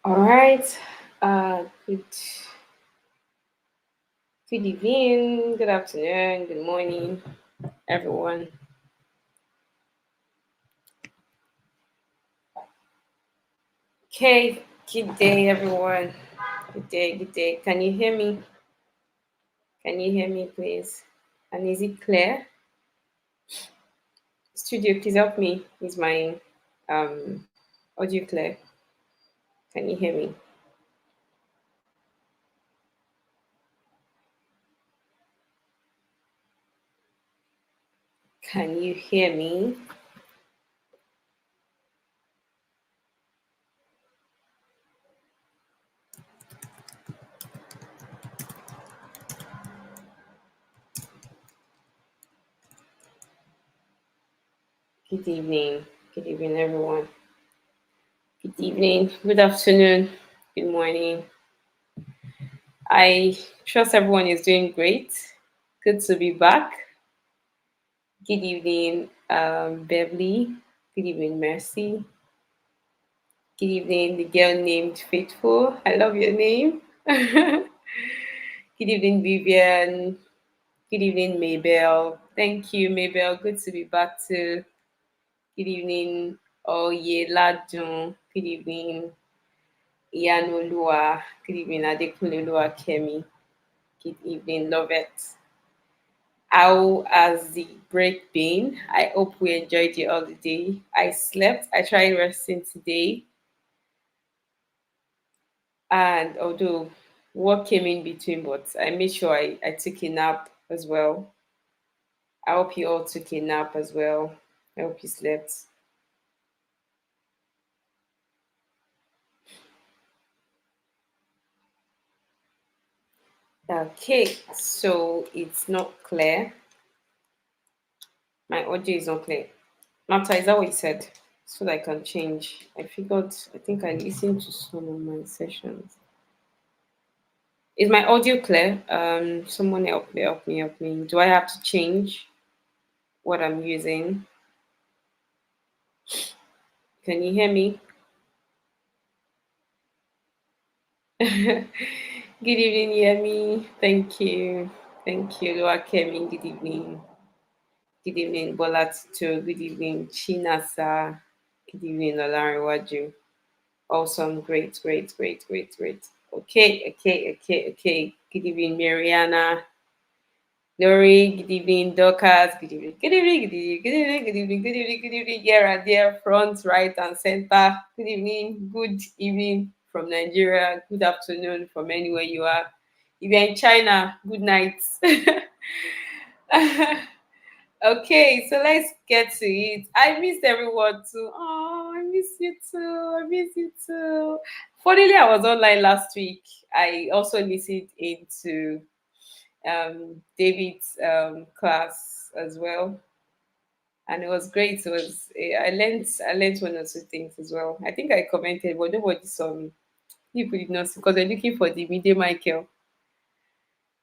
All right. Good evening, good afternoon, good morning, everyone. Okay, good day, everyone. Good day, good day. Can you hear me? Can you hear me, please? And is it clear? Studio, please help me. Is my um audio clear? Can you hear me? Can you hear me? Good evening. Good evening, everyone. Good evening. Good afternoon. Good morning. I trust everyone is doing great. Good to be back. Good evening, Beverly. Good evening, Mercy. Good evening, the girl named Faithful. I love your name. Good evening, Vivian. Good evening, Maybell. Thank you, Maybell. Good to be back too. Good evening, Oyeladun. Good evening, Iyanolua. Good evening, Adekunlelua Kemi. Good evening, Lovette. How has the break been? I hope we enjoyed your holiday. I slept. I tried resting today. And although work came in between, but I made sure I took a nap as well. I hope you all took a nap as well. I hope you slept. Okay, so it's not clear. My audio is not clear. Marta, is that what you said? So that I can change. I think I listened to some of my sessions. Is my audio clear? Someone help me. Do I have to change what I'm using? Can you hear me? Good evening, Yemi. Thank you. Thank you, Loa Kemi. Good evening. Good evening, Bola Tito. Good evening, Chinasa. Good evening, Olarinwaju. Awesome. Great. Okay. Good evening, Mariana. Lori, good evening, Dorcas, good evening, here and there, front, right, and center. Good evening from Nigeria, good afternoon from anywhere you are. If you're in China, good night. Okay, so let's get to it. I missed everyone too. Oh, I miss you too. I miss you too. Funnily, I was online last week. I also listened into David's class as well, and it was great. I learned one or two things as well. I think I commented, but nobody saw me. People did not see because they're looking for the media Michael.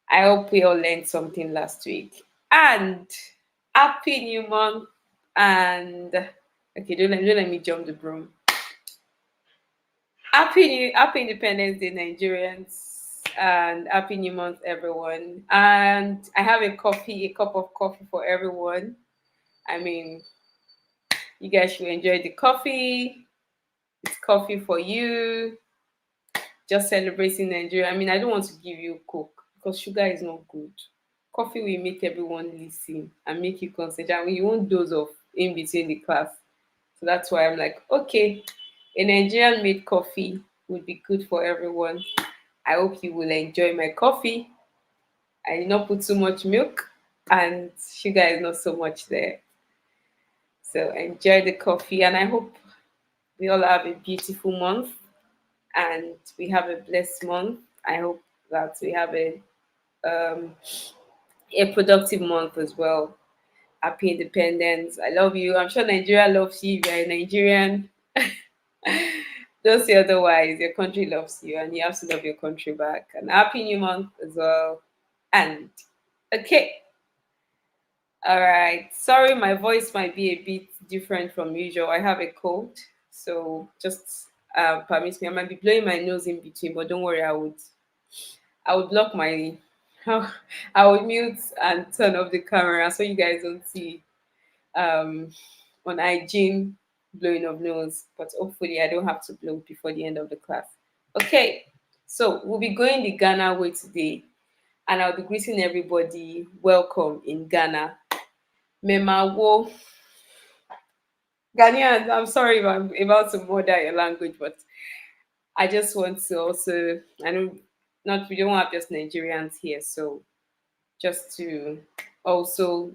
I hope we all learned something last week. And happy new month. And okay, don't let me jump the broom. Happy Independence Day, Nigerians, and happy new month, everyone. And I have a cup of coffee for everyone. I mean, you guys should enjoy the coffee. It's coffee for you. Just celebrating Nigeria. I mean, I don't want to give you Coke because sugar is not good. Coffee will make everyone listen and make you concentrate. I mean, you won't doze off in between the class. So that's why I'm like, okay, a Nigerian made coffee would be good for everyone. I hope you will enjoy my coffee. I did not put too much milk and sugar is not so much there. So enjoy the coffee and I hope we all have a beautiful month and we have a blessed month. I hope that we have um, a productive month as well. Happy Independence. I love you. I'm sure Nigeria loves you. If you're a Nigerian, don't say otherwise. Your country loves you and you have to love your country back. And happy new month as well. And okay. All right. Sorry, my voice might be a bit different from usual. I have a cold. So just permits me. I might be blowing my nose in between, but don't worry, I would block my I would mute and turn off the camera so you guys don't see um on hygiene blowing of nose. But hopefully I don't have to blow before the end of the class. Okay, so we'll be going the Ghana way today, and I'll be greeting everybody. Welcome in Ghana. Memawo Ghanaians, I'm sorry if I'm about to murder your language, but I just want to also, I know not we don't have just Nigerians here, so just to also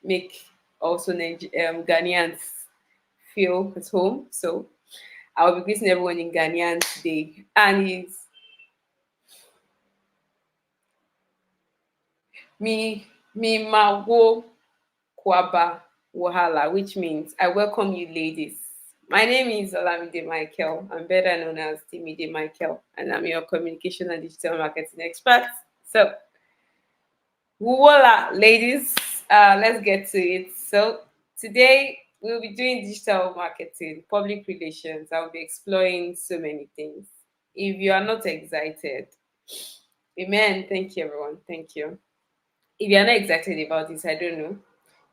make also Ghanaians feel at home. So I'll be greeting everyone in Ghanaian today, and it's me mawo kwaba wahala, which means I welcome you, ladies. My name is Olamide Michael. I'm better known as Timide Michael, and I'm your communication and digital marketing expert. So voila, ladies, let's get to it. So, today we'll be doing digital marketing, public relations. I'll be exploring so many things. If you are not excited, amen. Thank you, everyone. Thank you. If you're not excited about this, I don't know.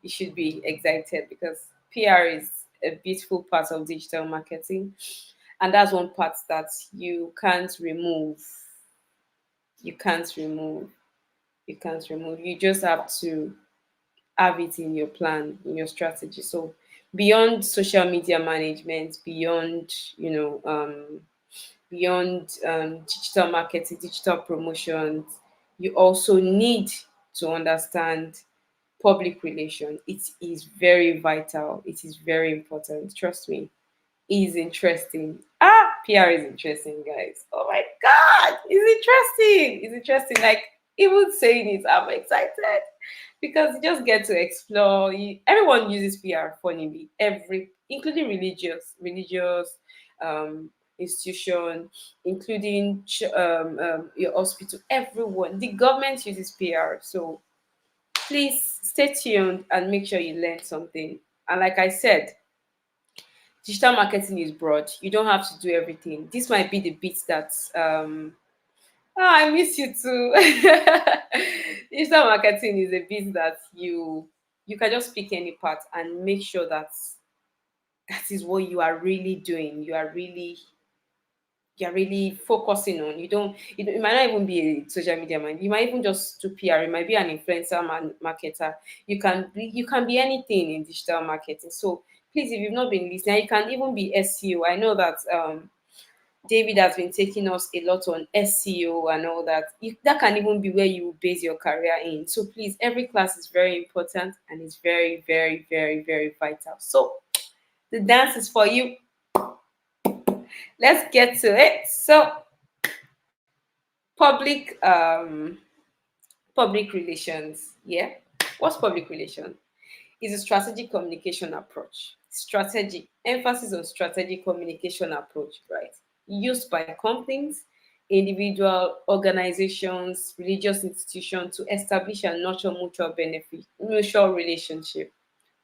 You should be excited because PR is a beautiful part of digital marketing. And that's one part that you can't remove. You can't remove. You can't remove. You just have to have it in your plan, in your strategy. So beyond social media management, beyond digital marketing, digital promotions, you also need to understand public relation. It is very vital. It is very important. Trust me, is interesting. PR is interesting, guys. Oh my god, it's interesting. It's interesting. Like even saying it, I'm excited because you just get to explore. Everyone uses PR funnily. Including religious institution, including your hospital. Everyone, the government uses PR. So please stay tuned and make sure you learn something. And like I said, digital marketing is broad. You don't have to do everything. This might be the bit that I miss you too. Digital marketing is a bit that you can just pick any part and make sure that that is what you are really doing. You're really focusing on. It might not even be a social media man. You might even just do PR. You might be an influencer marketer. You can be anything in digital marketing. So please, if you've not been listening, you can even be SEO. I know that David has been taking us a lot on SEO and all that. That can even be where you base your career in. So please, every class is very important and it's very, very, very, very vital. So the dance is for you. Let's get to it. So public public relations. Yeah. What's public relations? Is a strategic communication approach. Strategy, emphasis on strategic communication approach, right? Used by companies, individual organizations, religious institutions to establish and nurture mutual benefit, mutual relationship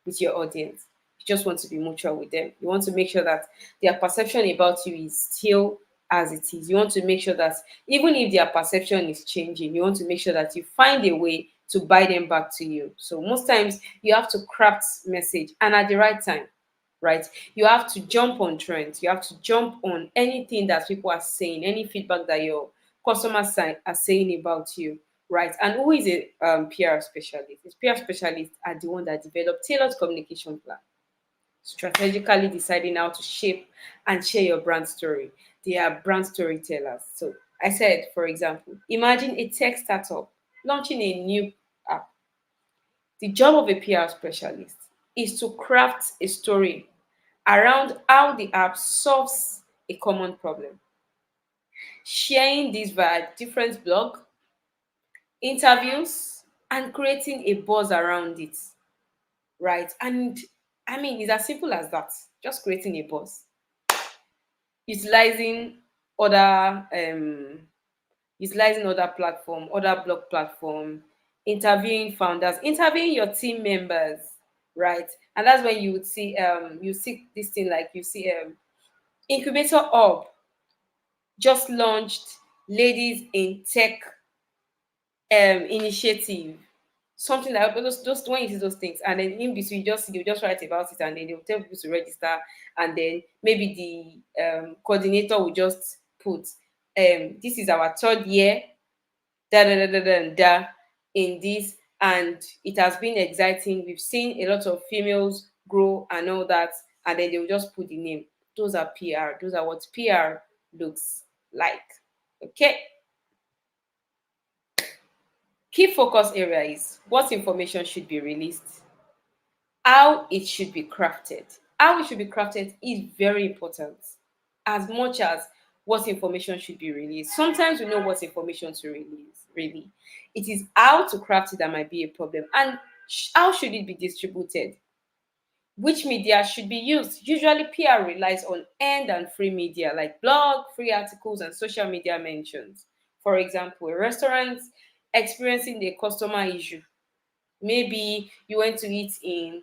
with your audience. You just want to be mutual with them. You want to make sure that their perception about you is still as it is. You want to make sure that even if their perception is changing, you want to make sure that you find a way to buy them back to you. So most times you have to craft message and at the right time, right? You have to jump on trends. You have to jump on anything that people are saying, any feedback that your customers are saying about you, right? And who is a PR specialist? These PR specialists are the one that develop tailored communication plan, strategically deciding how to shape and share your brand story. They are brand storytellers. So I said, for example, imagine a tech startup launching a new app. The job of a PR specialist is to craft a story around how the app solves a common problem, sharing this via different blog, interviews, and creating a buzz around it, right? And I mean, it's as simple as that. Just creating a buzz, utilizing other other platform, other blog platform, interviewing founders, interviewing your team members, right? And that's when you would see you see this thing like you see Incubator Hub just launched Ladies in Tech initiative. Something like those when you see those things, and then in between you just write about it, and then they'll tell people to register, and then maybe the coordinator will just put this is our third year da da da da da da in this, and it has been exciting. We've seen a lot of females grow and all that, and then they'll just put the name. Those are PR. Those are what PR looks like. Okay. Key focus area is what information should be released, how it should be crafted. How it should be crafted is very important as much as what information should be released. Sometimes we know what information to release, really. It is how to craft it that might be a problem. And how should it be distributed? Which media should be used? Usually, PR relies on earned and free media like blog, free articles, and social media mentions. For example, a restaurant experiencing a customer issue. Maybe you went to eat in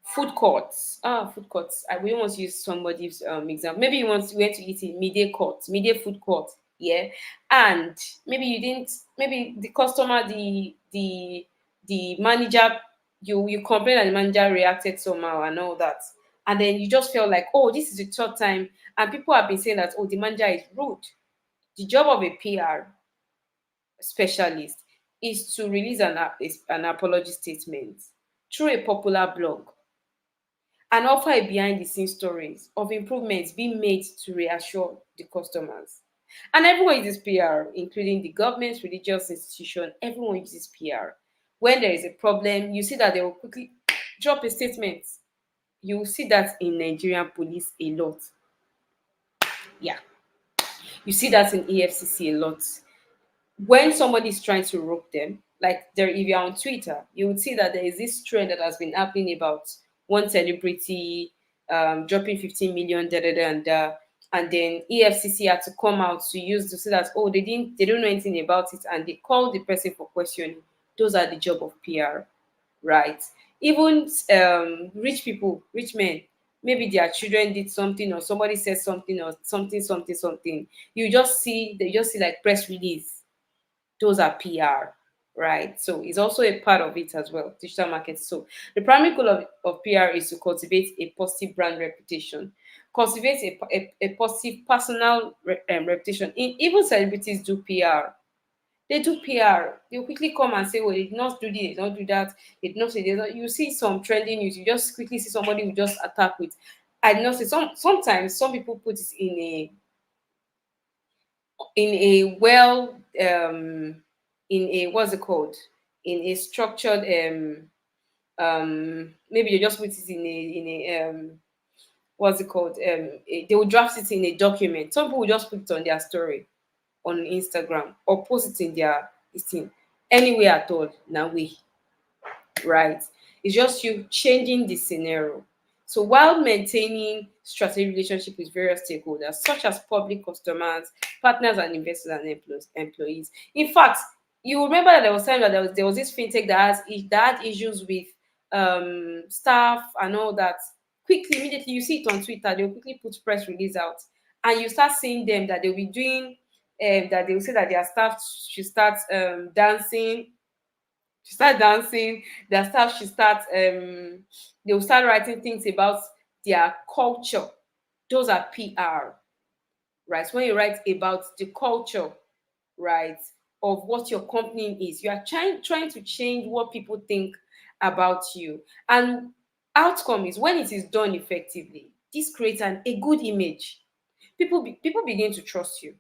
food courts. Food courts. I we want to use somebody's example. Maybe you went to eat in media food court. Yeah, and maybe you didn't. Maybe the customer, the manager, you complain and the manager reacted somehow and all that, and then you just felt like, oh, this is the third time, and people have been saying that, oh, the manager is rude. The job of a PR specialist is to release an apology statement through a popular blog and offer a behind the scenes stories of improvements being made to reassure the customers. And everyone uses PR, including the government, religious institution, everyone uses PR. When there is a problem, you see that they will quickly drop a statement. You will see that in Nigerian police a lot. Yeah. You see that in EFCC a lot. When somebody is trying to rope them, like there, if you're on Twitter, you would see that there is this trend that has been happening about one celebrity dropping 15 million, da da da, and then EFCC had to come out to use to say that, oh, they don't know anything about it, and they called the person for questioning. Those are the job of PR, right? Even rich people, rich men, maybe their children did something, or somebody said something, or something. They just see like press release. Those are PR, right? So it's also a part of it as well, digital marketing. So the primary goal of PR is to cultivate a positive brand reputation, cultivate a positive personal reputation. Even celebrities do PR. They do PR. They'll quickly come and say, well, they did not do this, they did not do that, they did not say this. You see some trending news, you just quickly see somebody who just attack with. I did not say sometimes some people put it in a well in a what's it called, in a structured maybe you just put it in a what's it called, they will draft it in a document. Some people will just put it on their story on Instagram or post it in their this thing anywhere at all now we, right? It's just you changing the scenario. So while maintaining strategic relationship with various stakeholders, such as public customers, partners, and investors and employees. In fact, you remember that there was time that there was this fintech that had issues with staff and all that. Quickly, immediately, you see it on Twitter. They'll quickly put press release out, and you start seeing them that they'll be doing. That they will say that their staff should start dancing, she start dancing, their staff should start they will start writing things about their culture. Those are PR, right? When you write about the culture, right, of what your company is, you are trying to change what people think about you. And outcome is when it is done effectively, this creates a good image. People begin to trust you.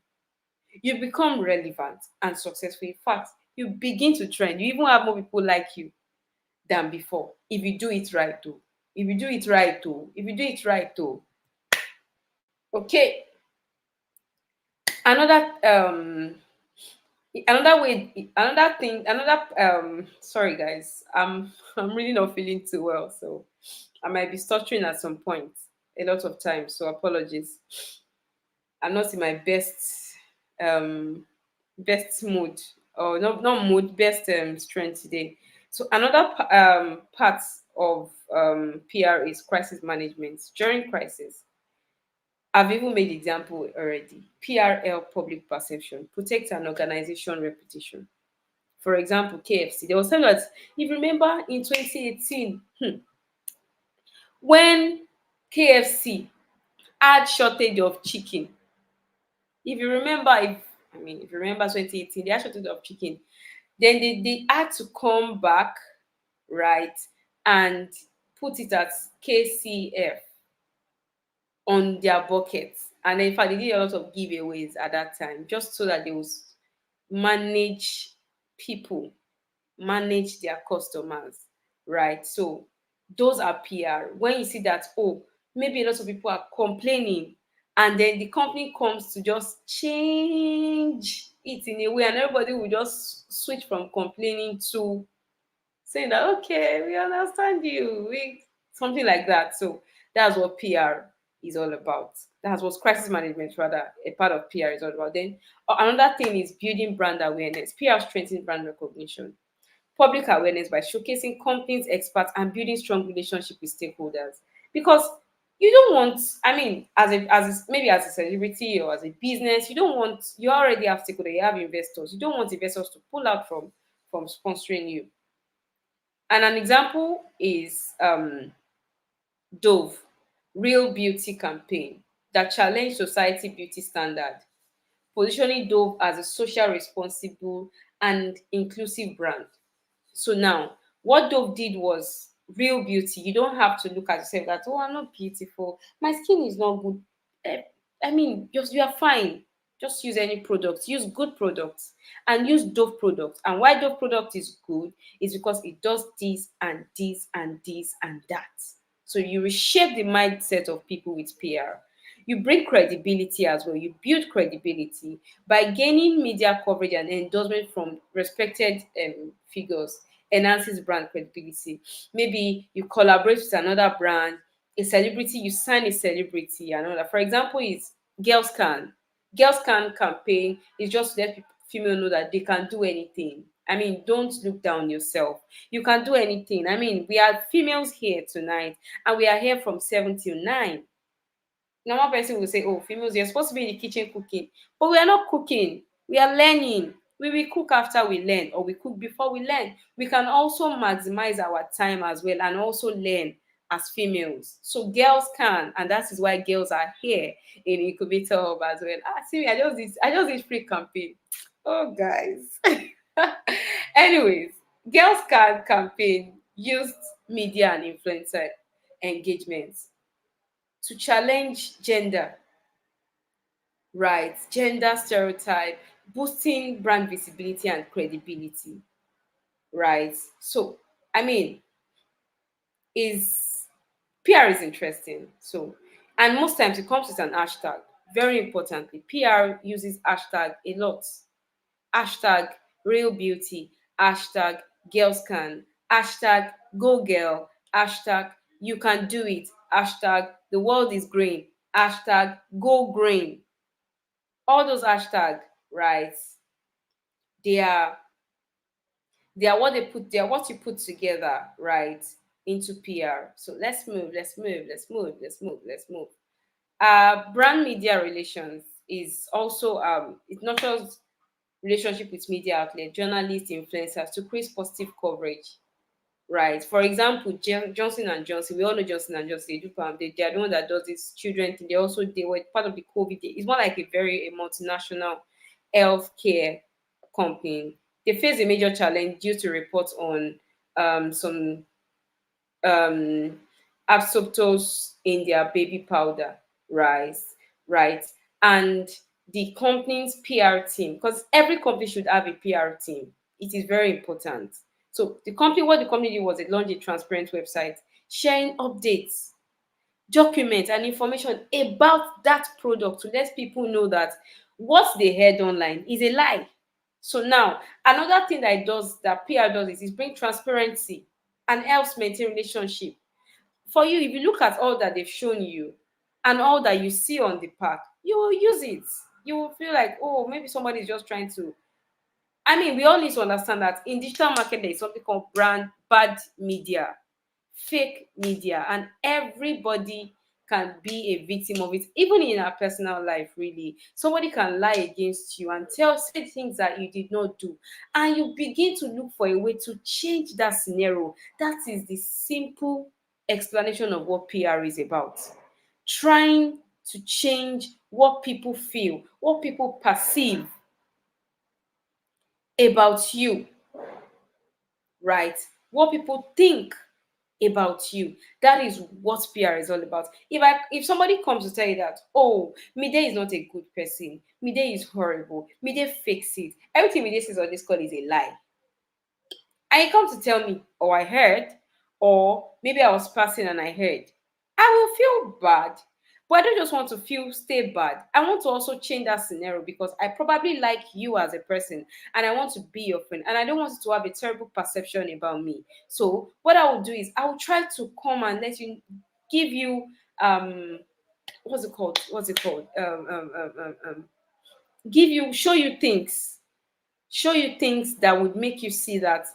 You become relevant and successful. In fact, you begin to trend. You even have more people like you than before if you do it right too. If you do it right too. If you do it right too. Okay. Another another way, another thing, another sorry guys, I'm really not feeling too well, so I might be stuttering at some point a lot of times, so apologies. I'm not in my um best mood, or not mood, best strength today. So another part of PR is crisis management. During crisis, I've even made example already. PRL, public perception, protects an organization reputation. For example, KFC. There was time that, if you remember, in 2018, when KFC had shortage of chicken. If you remember, if you remember 2018, they had shortage of chicken. Then they had to come back, right, and put it as KCF on their buckets. And in fact, they did a lot of giveaways at that time, just so that they would manage people, manage their customers, right? So those are PR. When you see that, oh, maybe a lot of people are complaining, and then the company comes to just change it in a way, and everybody will just switch from complaining to saying that, okay, we understand you, we something like that. So that's what PR is all about. That's what crisis management, rather, a part of PR is all about. Then another thing is building brand awareness. PR strengthens brand recognition, public awareness by showcasing companies, experts, and building strong relationship with stakeholders. Because you don't want, maybe as a celebrity or as a business, you don't want, you already have stakeholders, you have investors. You don't want investors to pull out from sponsoring you. And an example is Dove Real Beauty campaign that challenged society beauty standard, positioning Dove as a social responsible and inclusive brand. So now, what Dove did was real beauty. You don't have to look at yourself that, oh, I'm not beautiful, my skin is not good. Eh, just you are fine. Just use any products, use good products, and use Dove products. And why Dove product is good is because it does this and this and this and that. So you reshape the mindset of people with PR. You bring credibility as well. You build credibility by gaining media coverage and endorsement from respected figures. Enhances brand credibility. Maybe you collaborate with another brand, a celebrity, you sign a celebrity, and all that. For example, is Girls Can. Girls Can campaign is just to let female know that they can do anything. Don't look down yourself. You can do anything. We are females here tonight, and we are here from 7 till 9. Normal person will say, oh, females, you're supposed to be in the kitchen cooking. But we are not cooking. We are learning. We will cook after we learn, or we cook before we learn. We can also maximize our time as well and also learn as females. So girls can, and that is why girls are here in Incubator Hub as well. See me, I just did free campaign. Oh, guys. Anyways, Girls Can campaign used media and influencer engagement to challenge gender rights, gender stereotype, boosting brand visibility and credibility, right? So, I mean, is PR is interesting. So, and most times it comes with an hashtag. Very importantly, PR uses hashtag a lot. Hashtag real beauty, hashtag girls can, hashtag go girl, hashtag you can do it, hashtag the world is green, hashtag go green. All those hashtags, right? They are they are what you put together, right, into PR. So let's move. Brand media relations is also it nurtures relationship with media outlets, journalists, influencers to create positive coverage. Right. For example, Johnson and Johnson. We all know Johnson and Johnson. They do they are the one that does this children thing. They were part of the COVID. It's more like a multinational healthcare company. They face a major challenge due to reports on some um asbestos in their baby powder, rice, right? And the company's PR team, because every company should have a PR team. It is very important. So what the company did was it launched a transparent website sharing updates, documents, and information about that product to let people know that what they heard online is a lie. So now another thing that PR does is bring transparency and helps maintain relationship. For you, if you look at all that they've shown you and all that you see on the path, you will use it. You will feel like, oh, maybe somebody is just trying to. I mean, we all need to understand that in digital marketing, there is something called brand bad media, fake media, and everybody can be a victim of it, even in our personal life. Really, somebody can lie against you and say things that you did not do, and you begin to look for a way to change that scenario. That is the simple explanation of what PR is about. Trying to change what people feel, what people perceive about you, right? What people think about you. That is what PR is all about. If somebody comes to tell you that, oh, Mide is not a good person, Mide is horrible, Mide fakes it, everything Mide says on this call is a lie, and you come to tell me, oh, I heard, or maybe I was passing and I heard, I will feel bad. But I don't just want to stay bad. I want to also change that scenario because I probably like you as a person and I want to be your friend. And I don't want you to have a terrible perception about me. So what I will do is I will try to come and give you what's it called? Show you things. Show you things that would make you see that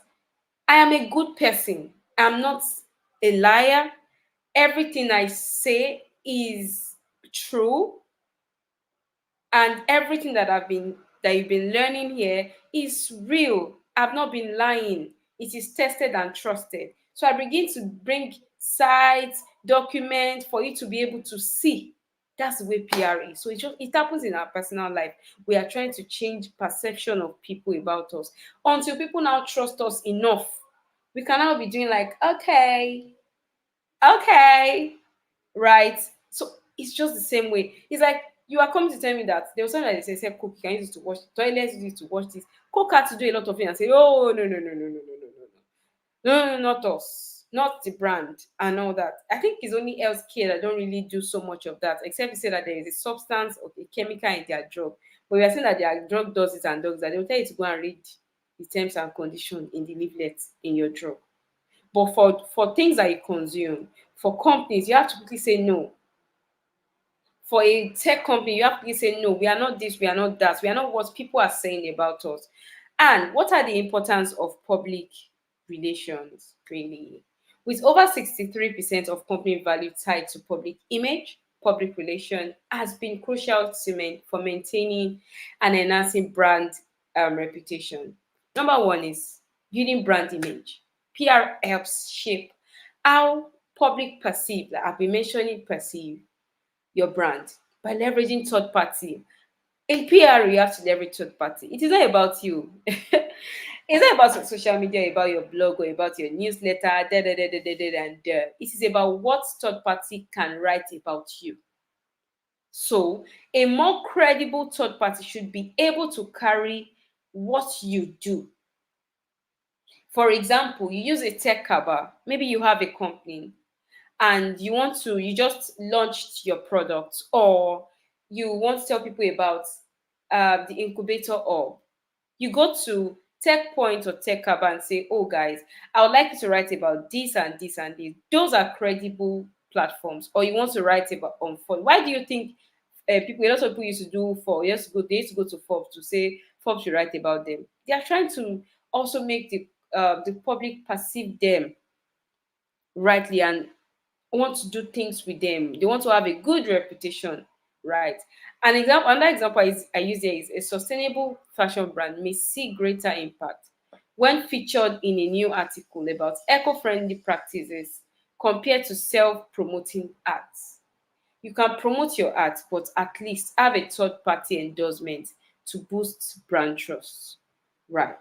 I am a good person. I'm not a liar. Everything I say is true, and everything that you've been learning here is real. I've not been lying. It is tested and trusted. So I begin to bring sites, documents for you to be able to see. That's the way PR is. So it happens in our personal life. We are trying to change perception of people about us until people now trust us enough. We can now be doing like, okay, right? So it's just the same way. It's like you are coming to tell me that there was something that they say, Cook, can use it to wash the toilets, use it to wash this. Cook had to do a lot of it and say, oh, no, no, no, no, no, no, no, no, no, no, not us, not the brand and all that. I think it's only healthcare that don't really do so much of that, except to say that there is a substance or a chemical in their drug. But we are saying that their drug does it and does that. They will tell you to go and read the terms and conditions in the leaflet in your drug. But for things that you consume, for companies, you have to quickly say no. For a tech company, you have to say no, we are not this, we are not that, we are not what people are saying about us. And what are the importance of public relations, really? With over 63% of company value tied to public image, public relation has been crucial for maintaining and enhancing brand reputation. Number one is building brand image. PR helps shape how public perceive, like I've been mentioning perceive, your brand by leveraging third party. In PR, you have to leverage third party. It is not about you. It's not about social media, about your blog or about your newsletter, It is about what third party can write about you. So a more credible third party should be able to carry what you do. For example, you use a tech cover. Maybe you have a company and you just launched your product, or you want to tell people about the incubator, or you go to tech point or tech hub and say, oh guys, I would like you to write about this and this and this. Those are credible platforms. Or you want to write about on Forbes. Why do you think a lot of people used to do for they used to go to Forbes to say Forbes should write about them? They are trying to also make the public perceive them rightly and want to do things with them. They want to have a good reputation, right? Another example I use here is a sustainable fashion brand may see greater impact when featured in a new article about eco-friendly practices compared to self-promoting ads. You can promote your art, but at least have a third-party endorsement to boost brand trust, right?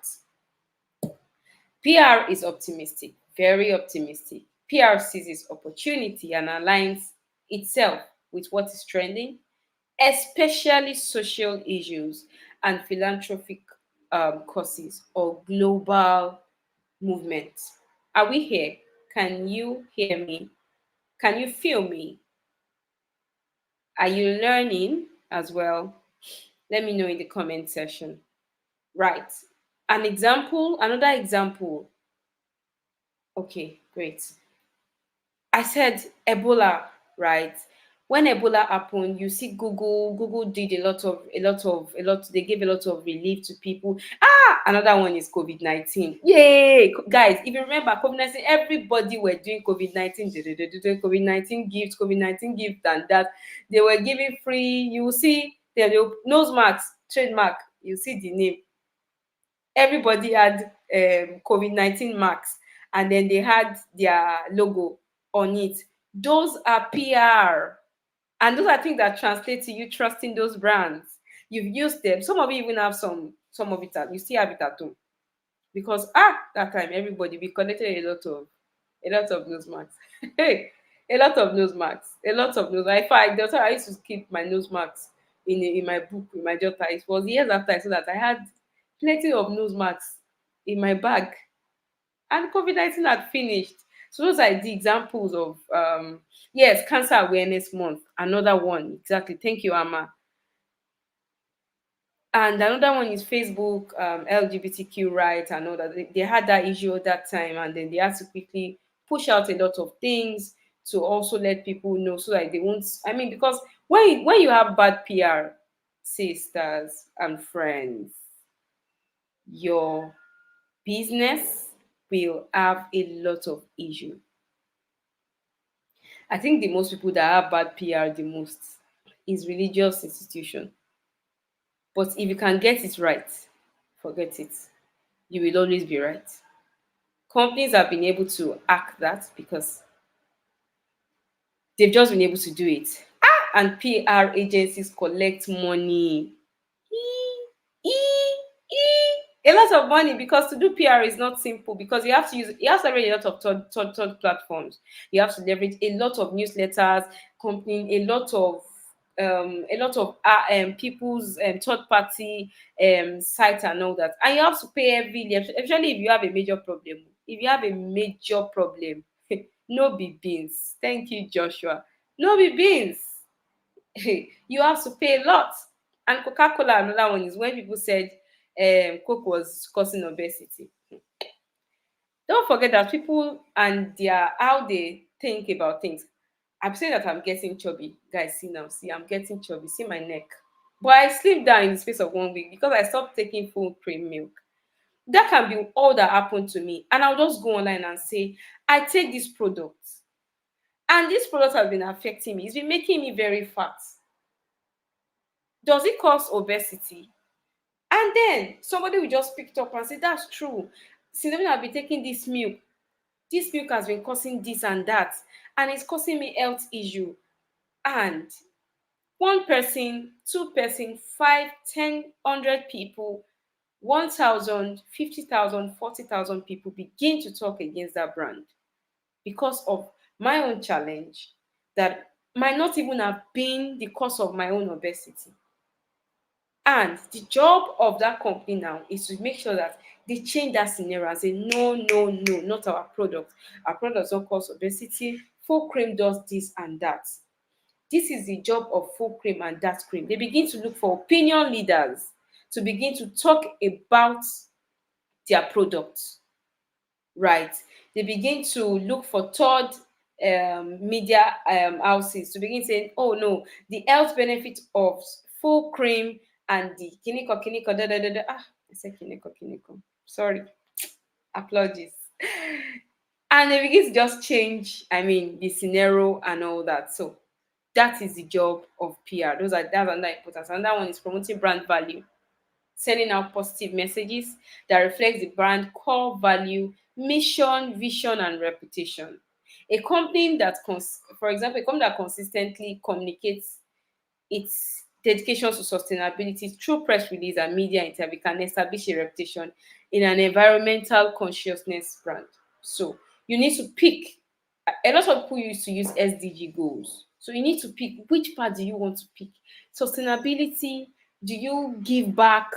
PR is optimistic, very optimistic. PR seizes opportunity and aligns itself with what is trending, especially social issues and philanthropic causes or global movements. Are we here? Can you hear me? Can you feel me? Are you learning as well? Let me know in the comment section. Right. Another example. Okay, great. I said Ebola, right? When Ebola happened, you see Google did a lot, they gave a lot of relief to people. Another one is COVID-19. Yay! Guys, if you remember COVID-19, everybody were doing COVID-19, COVID-19 gifts, COVID-19 gift and that. They were giving free, you will see, nose marks, trademark, you see the name. Everybody had COVID-19 marks, and then they had their logo on it. Those are PR. And those are things that translate to you trusting those brands. You've used them. Some of you even have some of it you still have it at home. Because that time everybody we collected a lot of nose marks. Hey, a lot of nose marks. A lot of nose. In fact, that's why I used to keep my nose marks in my book, in my jotter. It was years after I saw that I had plenty of nose marks in my bag. And COVID-19 had finished. So those are the examples of yes, Cancer Awareness Month. Another one. Exactly. Thank you, Amma. And another one is Facebook, LGBTQ rights and all that. They had that issue at that time, and then they had to quickly push out a lot of things to also let people know so that they won't. I mean, because when you have bad PR, sisters and friends, your business will have a lot of issue. I think the most people that have bad PR the most is religious institution. But if you can get it right, forget it. You will always be right. Companies have been able to act that because they've just been able to do it. And PR agencies collect money. A lot of money, because to do PR is not simple, because you have to leverage a lot of third platforms. You have to leverage a lot of newsletters, company, a lot of people's third party sites and all that. And you have to pay heavily, especially if you have a major problem. If you have a major problem, no be beans. Thank you, Joshua. No be beans. You have to pay a lot. And Coca-Cola, another one is when people said Coke was causing obesity. Don't forget that people and their how they think about things. I'm saying that I'm getting chubby. Guys, see now, see, I'm getting chubby. See my neck. But I slipped down in the space of 1 week because I stopped taking full cream milk. That can be all that happened to me. And I'll just go online and say, I take this product. And this product has been affecting me. It's been making me very fat. Does it cause obesity? And then somebody will just pick it up and say, that's true. Since when I've been taking this milk has been causing this and that, and it's causing me health issue. And one person, two person, 5, 10, 100 people, 1,000, 50,000, 40,000 people begin to talk against that brand because of my own challenge that might not even have been the cause of my own obesity. And the job of that company now is to make sure that they change that scenario and say, no, no, no, not our product. Our product don't cause obesity. Full cream does this and that. This is the job of full cream and that cream. They begin to look for opinion leaders to begin to talk about their product, right? They begin to look for third media houses to begin saying, oh no, the health benefit of full cream and the kiniko da da da da. I said kiniko. Sorry, apologies. And they begin to just change, I mean, the scenario and all that. So that is the job of PR. That's another importance. Another one is promoting brand value, sending out positive messages that reflects the brand core value, mission, vision, and reputation. A company that, for example, a company that consistently communicates its dedication to sustainability through press release and media interview can establish a reputation in an environmental consciousness brand. So you need to pick. A lot of people used to use SDG goals. So you need to pick which part do you want to pick. Sustainability, do you give back?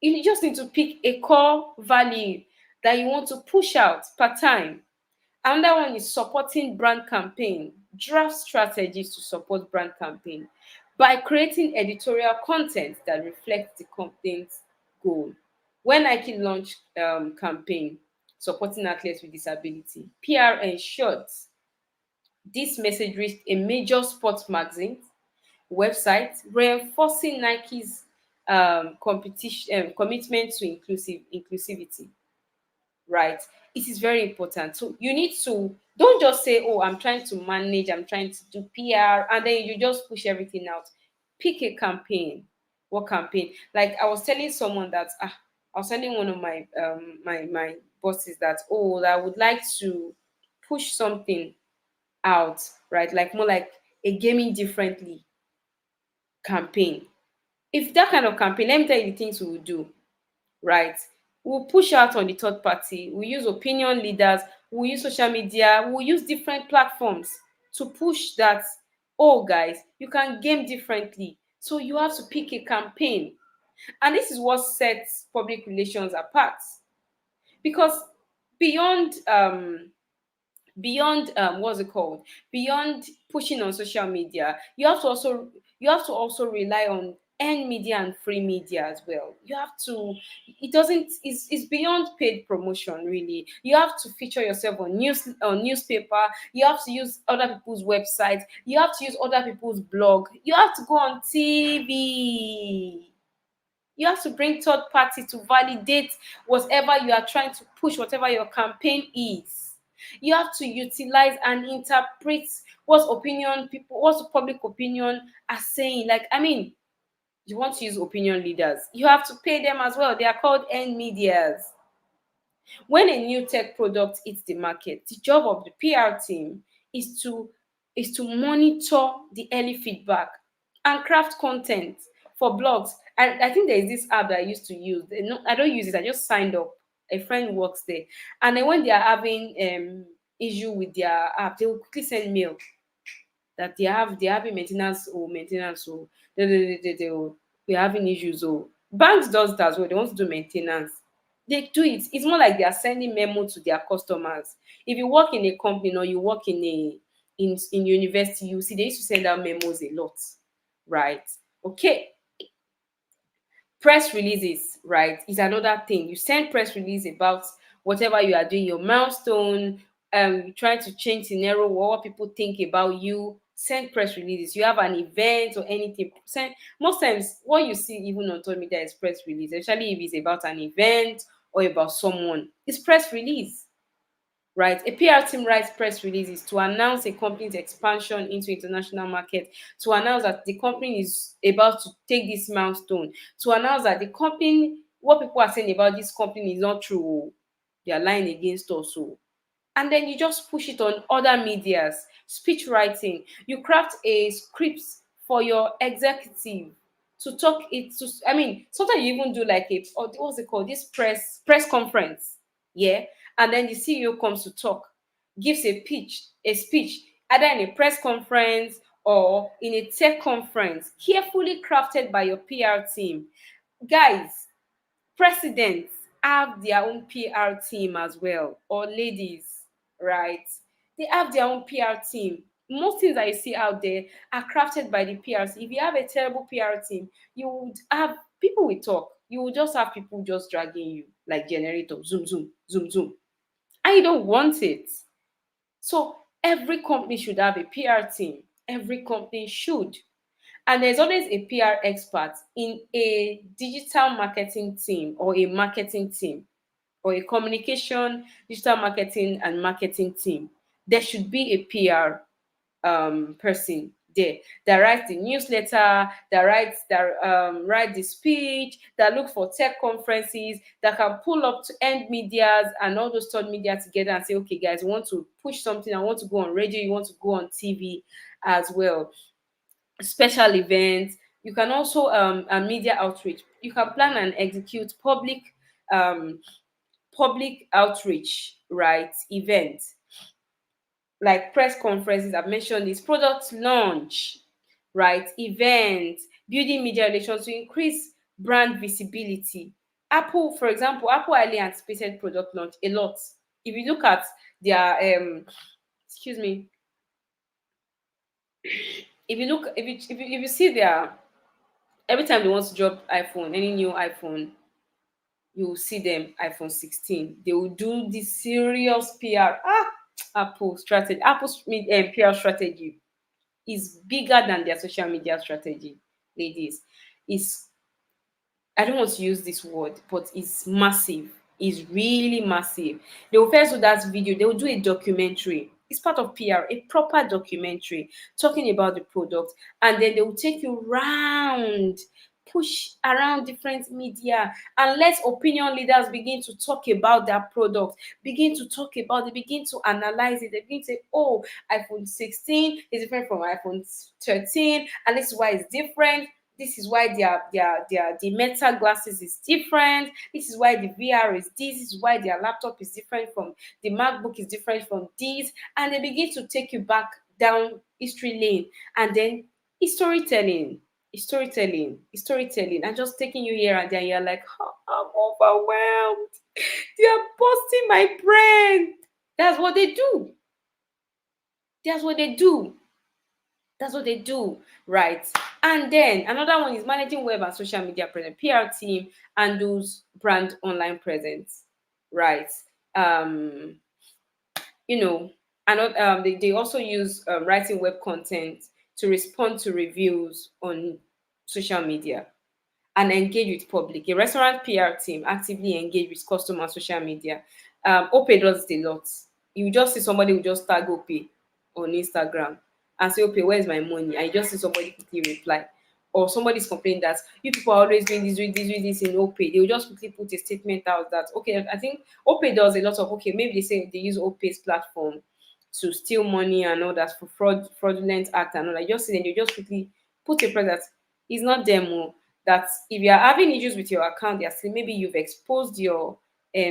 You just need to pick a core value that you want to push out per time. Another one is supporting brand campaign. Draft strategies to support brand campaign by creating editorial content that reflects the company's goal. When Nike launched campaign supporting athletes with disability, PR ensured this message reached a major sports magazine website, reinforcing Nike's competition, commitment to inclusivity, right? It is very important. So you need to, don't just say, oh, I'm trying to manage, I'm trying to do PR, and then you just push everything out. Pick a campaign. What campaign? Like I was telling someone that I was telling one of my my bosses that, oh, I would like to push something out, right? Like more like a gaming differently campaign. If that kind of campaign, let me tell you the things we will do, right? We'll push out on the third party, we'll use opinion leaders, we'll use social media, we'll use different platforms to push that, oh guys, you can game differently. So you have to pick a campaign. And this is what sets public relations apart. Because beyond what's it called, beyond pushing on social media, you have to also rely on earned media and free media as well. You have to, it doesn't, it's beyond paid promotion really. You have to feature yourself on newspaper, you have to use other people's websites, you have to use other people's blog, you have to go on TV, you have to bring third party to validate whatever you are trying to push, whatever your campaign is. You have to utilize and interpret what the public opinion are saying. Like, I mean, you want to use opinion leaders, you have to pay them as well. They are called end medias. When a new tech product hits the market, the job of the PR team is to monitor the early feedback and craft content for blogs. And I think there is this app that I used to use. No, I don't use it. I just signed up. A friend works there, and then when they are having issue with their app, they will quickly send mail that they're having maintenance or we're having issues. Or banks does that as well. They want to do maintenance. They do it. It's more like they are sending memo to their customers. If you work in a company or you work in in university, you see they used to send out memos a lot, right? Okay. Press releases, right, is another thing. You send press release about whatever you are doing, your milestone, trying to change scenario, what people think about you. Send press releases. You have an event or anything, send. Most times what you see even on social media is press release, especially if it's about an event or about someone. It's press release, right? A PR team writes press releases to announce a company's expansion into international market, to announce that the company is about to take this milestone, to announce that the company, what people are saying about this company is not true. They are lying against us. So, and then you just push it on other medias. Speech writing, you craft a script for your executive to talk it to, I mean, sometimes you even do like a, or what's it called, this press conference, yeah, and then the CEO comes to talk, gives a speech either in a press conference or in a tech conference, carefully crafted by your PR team. Guys, presidents have their own PR team as well, or ladies, right? They have their own PR team. Most things that you see out there are crafted by the PRC. If you have a terrible PR team, you would have people will talk. You will just have people just dragging you like generator, zoom, zoom, zoom, zoom. And you don't want it. So every company should have a PR team. Every company should. And there's always a PR expert in a digital marketing team or a marketing team or a communication, digital marketing and marketing team. There should be a PR person there that writes the newsletter, that write the speech, that look for tech conferences, that can pull up to end medias and all those third media together and say, okay, guys, you want to push something, I want to go on radio, you want to go on TV as well. Special events. You can also and media outreach. You can plan and execute um, public outreach, right? Events like press conferences. I've mentioned this, product launch, right? Events, building media relations to increase brand visibility. Apple, for example, Apple highly anticipated product launch a lot. If you look at their excuse me, if you see their, every time they want to drop iPhone, any new iPhone, you will see them iPhone 16. They will do this serious PR. Apple strategy, PR strategy is bigger than their social media strategy, ladies. Is I don't want to use this word, but it's massive. It's really massive. They will first do that video, they will do a documentary. It's part of PR, a proper documentary talking about the product, and then they will take you round, push around different media, and let opinion leaders begin to talk about that product, begin to talk about it, begin to analyze it. They begin to say, oh, iPhone 16 is different from iPhone 13, and this is why it's different. This is why the meta glasses is different. This is why the VR is this. This is why their laptop is different from the MacBook is different from this. And they begin to take you back down history lane. And then it's storytelling. It's storytelling. It's storytelling. And just taking you here and there. You're like, oh, I'm overwhelmed. They are busting my brain. That's what they do. That's what they do. That's what they do, right? And then another one is managing web and social media presence. PR team handles brand online presence, right? Um, you know, and they also use writing web content to respond to reviews on social media and engage with public. A restaurant PR team actively engage with customer on social media. Ope does it a lot. You just see somebody who just tag Ope on Instagram and say, Ope, where's my money? And you just see somebody quickly reply. Or somebody's complaining that you people are always doing this in Ope. They will just quickly put a statement out that, okay, I think Ope does a lot of, okay, maybe they say they use Ope's platform to steal money and all that for fraudulent act and all that. Just see them, they just quickly put a press that it's not them. Oh, that if you are having issues with your account, they are saying maybe you've exposed your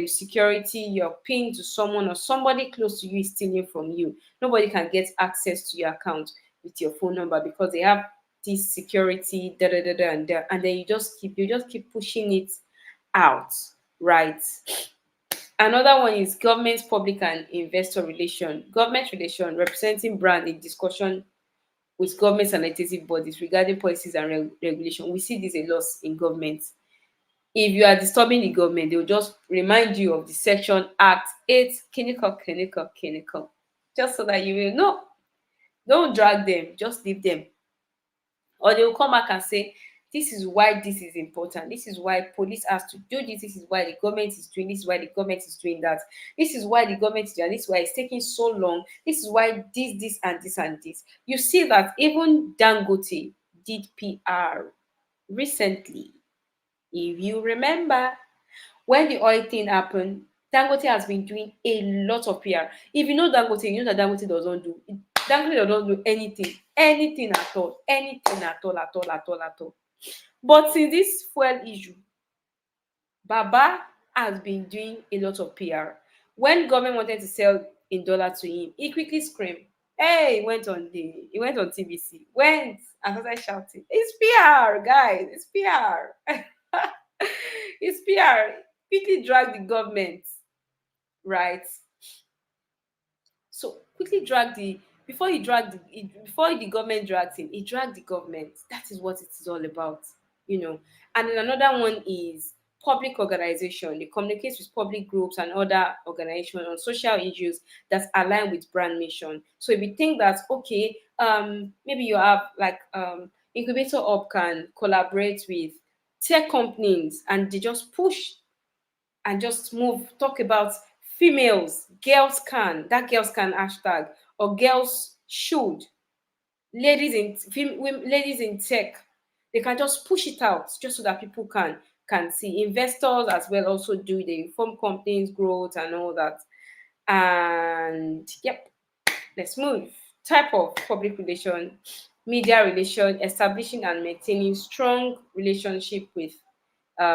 security, your pin to someone, or somebody close to you is stealing from you. Nobody can get access to your account with your phone number because they have this security, da da da da, and then you just keep pushing it out, right? Another one is government, public, and investor relation. Government relation representing brand in discussion with governments and legislative bodies regarding policies and regulation. We see this a lot in government. If you are disturbing the government, they will just remind you of the section Act 8, clinical, just so that you will know. Don't drag them, just leave them. Or they will come back and say, this is why this is important. This is why police has to do this. This is why the government is doing this. Is why the government is doing that. This is why the government is doing this. Is why it's taking so long. This is why this, and this, and this. You see that even Dangote did PR recently. If you remember, when the oil thing happened, Dangote has been doing a lot of PR. If you know Dangote, you know that Dangote doesn't do Dangote doesn't do anything at all, anything at all. But since this fuel issue, Baba has been doing a lot of PR. When government wanted to sell in dollar to him, he quickly screamed. Hey, he went on TBC, went and started shouting, "It's PR, guys! It's PR!" It's PR. Quickly drag the government, right? So quickly drag the before the government drags him, he dragged the government. That is what it is all about, you know. And then another one is public organization. They communicate with public groups and other organizations on social issues that align with brand mission. So if you think that okay, maybe you have like Incubator Up can collaborate with tech companies and they just push and just move, talk about females, girls can, that girls can hashtag, or girls should, ladies in tech, they can just push it out just so that people can see. Investors as well also do, they inform companies growth and all that. And yep, let's move. Type of public relation, media relation, establishing and maintaining strong relationship with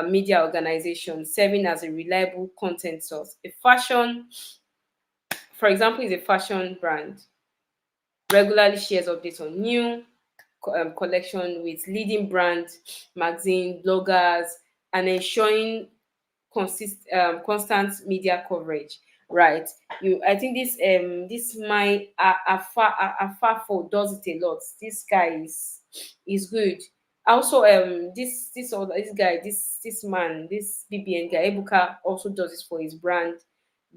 media organizations, serving as a reliable content source. A fashion, for example, is a fashion brand, regularly shares updates on new collection with leading brand, magazine, bloggers, and ensuring constant media coverage. Right. I think this my Afafo does it a lot. This guy is good. Also, this guy, this man, this BBN guy, Ebuka also does this for his brand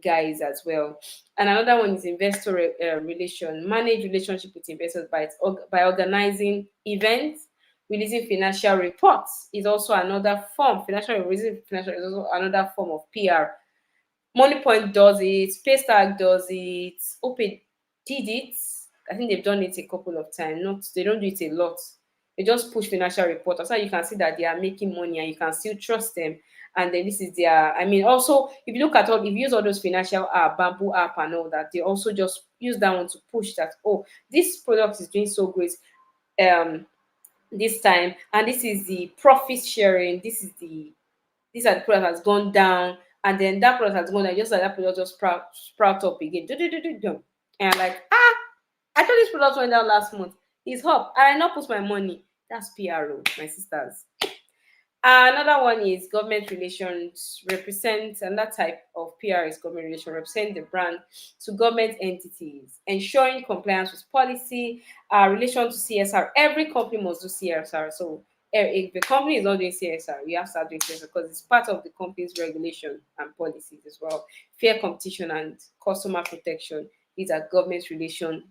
guys as well. And another one is investor relation, manage relationship with investors by by organizing events, Releasing financial reports is also another form. Releasing financial is also another form of PR. Moneypoint does it, Paystack does it, Opay did it. I think they've done it a couple of times. Not they don't do it a lot. They just push financial report. That's how you can see that they are making money and you can still trust them. And then this is their, I mean, also if you look at all, if you use all those financial app, Bamboo app and all that, they also just use that one to push that, oh, this product is doing so great. This time, and this is the profit sharing, this are the product has gone down, and then that product has gone down, just like that product just sprout up again. And I'm like, I thought this product went down last month. It's up. And I not put my money. That's PRO, my sisters. Another one is government relations, represent another type of PR is government relations, represent the brand to government entities, ensuring compliance with policy, relation to CSR. Every company must do CSR. So if the company is not doing CSR, you have to start doing CSR because it's part of the company's regulation and policies as well. Fair competition and customer protection. These are government relation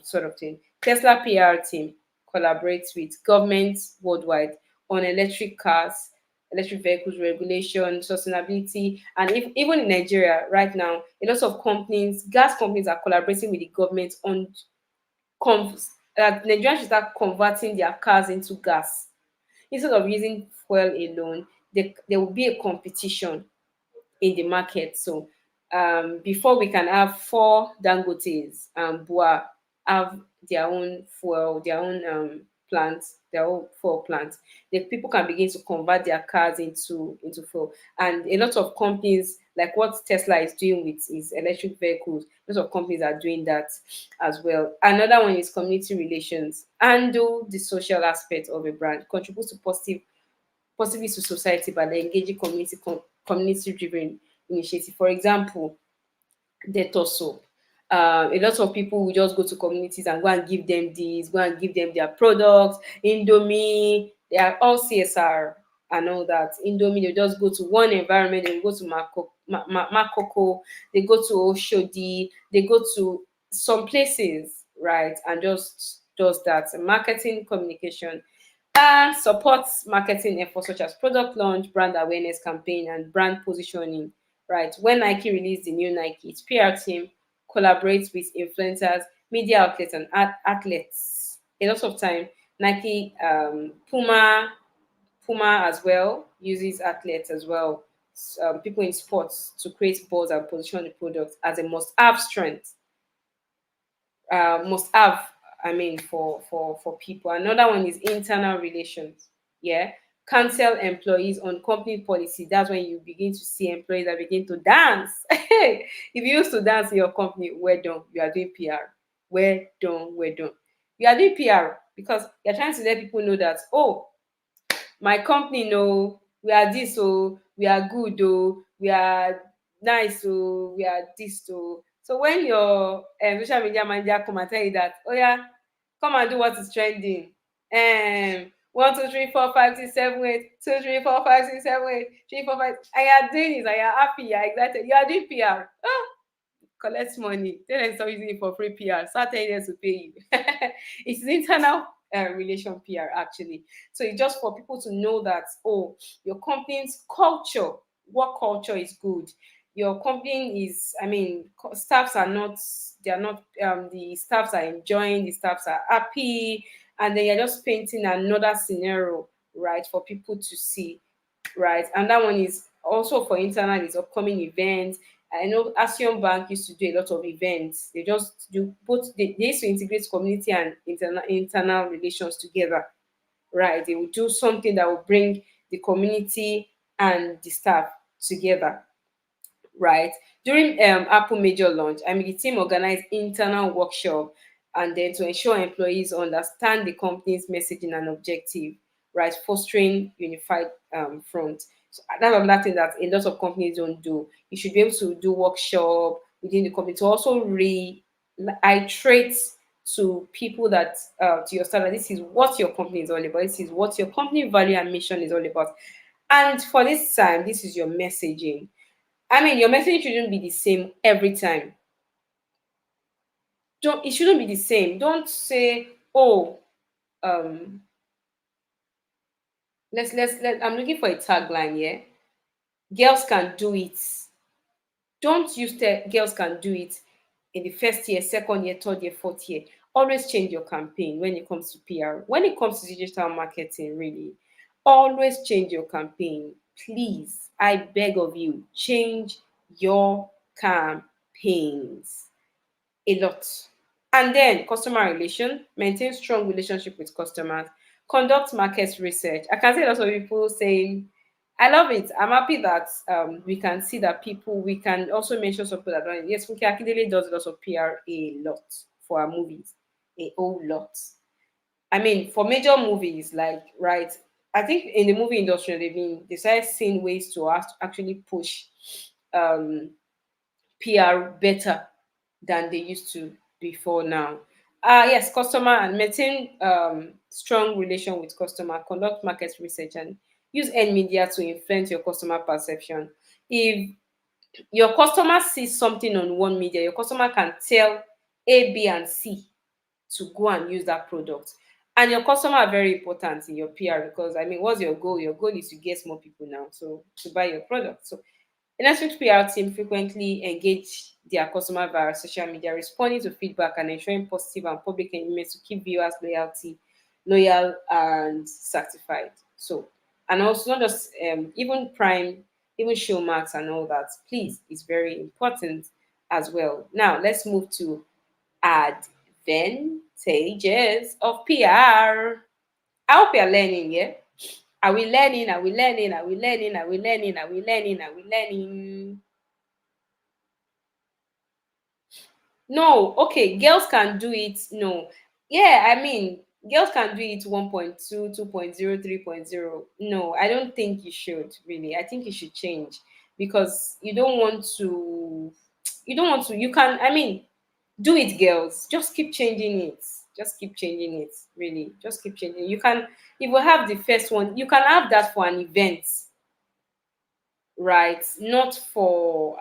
sort of thing. Tesla PR team collaborates with governments worldwide on electric cars, electric vehicles regulation, sustainability, and even in Nigeria right now, a lot of companies, gas companies, are collaborating with the government on Nigerians should start converting their cars into gas instead of using fuel alone. There will be a competition in the market. So before we can have four Dangotes and Bua have their own fuel, their own plants, their own fuel plants, the people can begin to convert their cars into fuel. And a lot of companies, like what Tesla is doing with its electric vehicles, a lot of companies are doing that as well. Another one is community relations. Handle the social aspect of a brand, contribute to positively to society by engaging community driven initiative. For example, Dettol soap. A lot of people will just go to communities and go and give them these, go and give them their products. Indomie, they are all CSR and all that. Indomie, they just go to one environment, they go to Makoko, they go to Oshodi, they go to some places, right, and just does that. Marketing communication supports marketing efforts such as product launch, brand awareness campaign, and brand positioning. Right. When Nike released the new Nike, its PR team collaborates with influencers, media outlets, and athletes. A lot of time, Nike, Puma as well uses athletes as well, people in sports to create buzz and position the product as a must-have strength must have, I mean, for people. Another one is internal relations. Yeah. Cancel employees on company policy. That's when you begin to see employees that begin to dance. If you used to dance in your company, well done, you are doing PR. Well done, well done. You are doing PR because you're trying to let people know that, oh, my company know we are this, oh, we are good, oh, we are nice, oh, we are this, oh. So when your social media manager come and tell you that, oh yeah, come and do what is trending. 1 2 3 4 5 6 7 8 2 3 4 5 6 7 8 3 4 5, and you are doing it and you are happy, you are excited, you are doing PR. Collect money. Tell them stop using it for free PR. Start telling them to pay you. It's internal relation PR actually. So it's just for people to know that, oh, your company's culture, work culture is good. Your company is, I mean, staffs are not, they are not, the staffs are enjoying, the staffs are happy, and then you're just painting another scenario, right, for people to see, right? And that one is also for internal is upcoming events. I know Action Bank used to do a lot of events. They just do both. They used to integrate community and internal relations together, right? They would do something that will bring the community and the staff together, right? During Apple major launch, I mean, the team organized internal workshop and then to ensure employees understand the company's messaging and objective, right? Fostering unified front. So that's another thing that a lot of companies don't do. You should be able to do workshop within the company to also reiterate to people that to your staff that this is what your company is all about. This is what your company value and mission is all about. And for this time, this is your messaging. I mean, your message shouldn't be the same every time. Don't It shouldn't be the same. Don't say, oh, um, Let I'm looking for a tagline here. Girls can do it. Don't use the girls can do it in the first year, second year, third year, fourth year. Always change your campaign when it comes to PR. When it comes to digital marketing, really, always change your campaign. Please, I beg of you, change your campaigns a lot. And then customer relation, maintain strong relationship with customers, conduct market research. I can see lots of people saying, I love it. I'm happy that we can see that people, we can also mention some people that are doing it. Yes, Funke Akindele does lots of PR a lot for our movies, a whole lot. I mean, for major movies, like, right, I think in the movie industry, they started seeing ways to actually push um, PR better than they used to before now. Yes, customer and maintain strong relation with customer, conduct market research, and use end media to influence your customer perception. If your customer sees something on one media, your customer can tell A, B, and C to go and use that product. And your customer are very important in your PR because I mean, what's your goal? Your goal is to get more people now, so to buy your product. So the Netflix PR team frequently engage their customer via social media, responding to feedback and ensuring positive and public engagement to keep viewers loyal and satisfied. So, and also not just even Prime, even Showmax and all that. Please, is very important as well. Now let's move to advantages of PR. I hope you're learning, yeah? Are we learning? Are we learning? Are we learning? Are we learning? Are we learning? Are we learning? No, okay, girls can do it. No. Yeah, I mean, girls can do it 1.2, 2.0, 3.0. No, I don't think you should really. I think you should change because you can, I mean, do it, girls. Just keep changing it. Just keep changing it, really. Just keep changing. You can, if you have the first one, you can have that for an event, right? Not for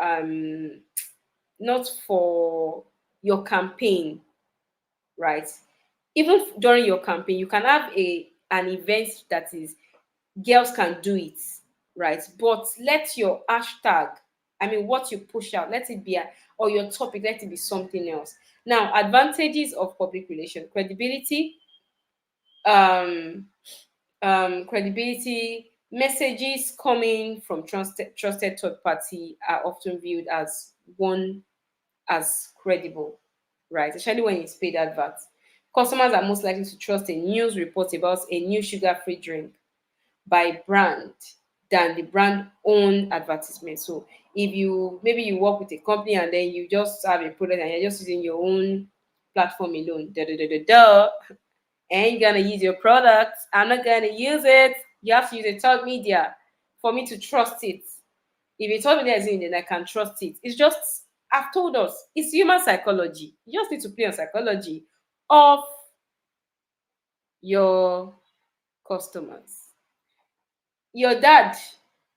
your campaign, right? Even during your campaign, you can have an event that is girls can do it, right? But let your hashtag, I mean, what you push out, let it be or your topic, let it be something else. Now, advantages of public relation: credibility, um, messages coming from trusted third party are often viewed as credible, right? Especially when it's paid adverts. Customers are most likely to trust a news report about a new sugar-free drink by brand than the brand own advertisement. So if you maybe you work with a company and then you just have a product and you're just using your own platform alone, and you're gonna use your product, I'm not gonna use it. You have to use a third media for me to trust it. If a third media is in, then I can trust it. It's just I've told us it's human psychology. You just need to play on psychology of your customers. Your dad,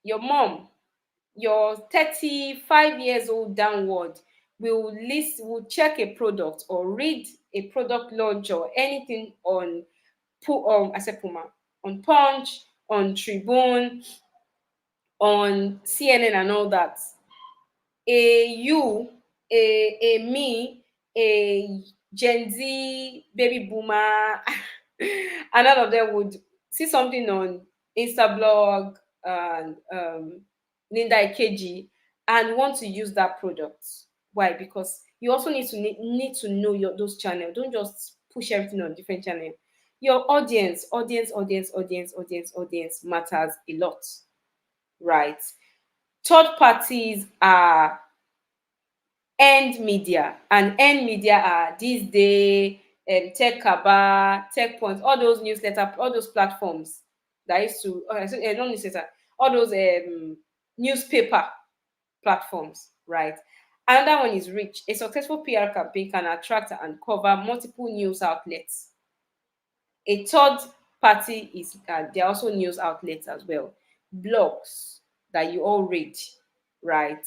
your mom, your 35 years old downward will check a product or read a product launch or anything on I said Puma, on Punch, on Tribune, on CNN and all that. A you, a me, a Gen Z baby boomer, and all of them would see something on Instablog and Linda Ikeji and want to use that product. Why? Because you also need to know those channels. Don't just push everything on different channel. Your audience matters a lot, right? Third parties are end media, and end media are these day Tech Kaba, Tech Point, all those newsletter, all those platforms that used to not newsletter, all those newspaper platforms, right? Another one is reach. A successful PR campaign can attract and cover multiple news outlets. A third party is there are also news outlets as well, blogs that you all read, right?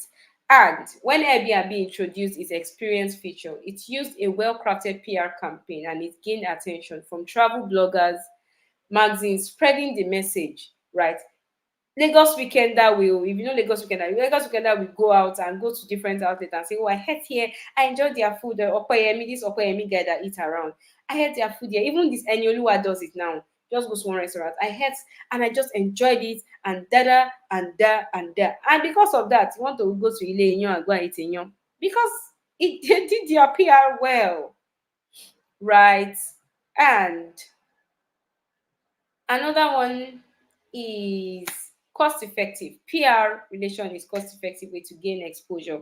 And when Airbnb introduced its experience feature, it used a well-crafted PR campaign and it gained attention from travel bloggers, magazines, spreading the message right? Lagos Weekender will, if you know Lagos Weekender will go out and go to different outlets and say, "Oh, I heard here, I enjoyed their food. This Okoyemi guy that eat around. I had their food here. Even this Enyoluwa does it now. Just goes to one restaurant. I had and I just enjoyed it and da and da and da. And because of that, you want to go to Ile Inyo and go and eat Inyo because it they did their PR well, right? And another one is cost effective. PR relation is cost effective way to gain exposure.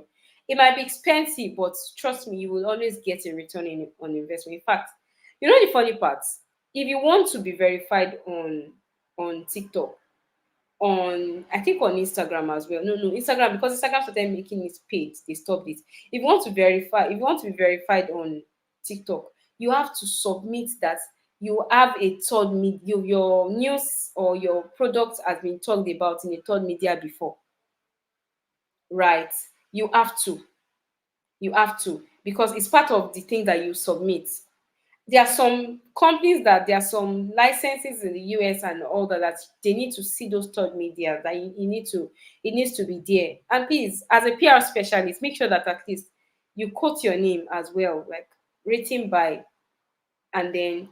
It might be expensive, but trust me, you will always get a return on investment. In fact, you know the funny part? If you want to be verified on TikTok, on I think on Instagram as well. No, Instagram because Instagram started making it paid. They stopped it. If you want to be verified on TikTok, you have to submit that you have a third media, your news or your product has been talked about in a third media before, right? You have to, you have to, because it's part of the thing that you submit. There are some companies that there are some licenses in the US and all that they need to see those third media that you need to it needs to be there. And please, as a PR specialist, make sure that at least you quote your name as well, like written by, and then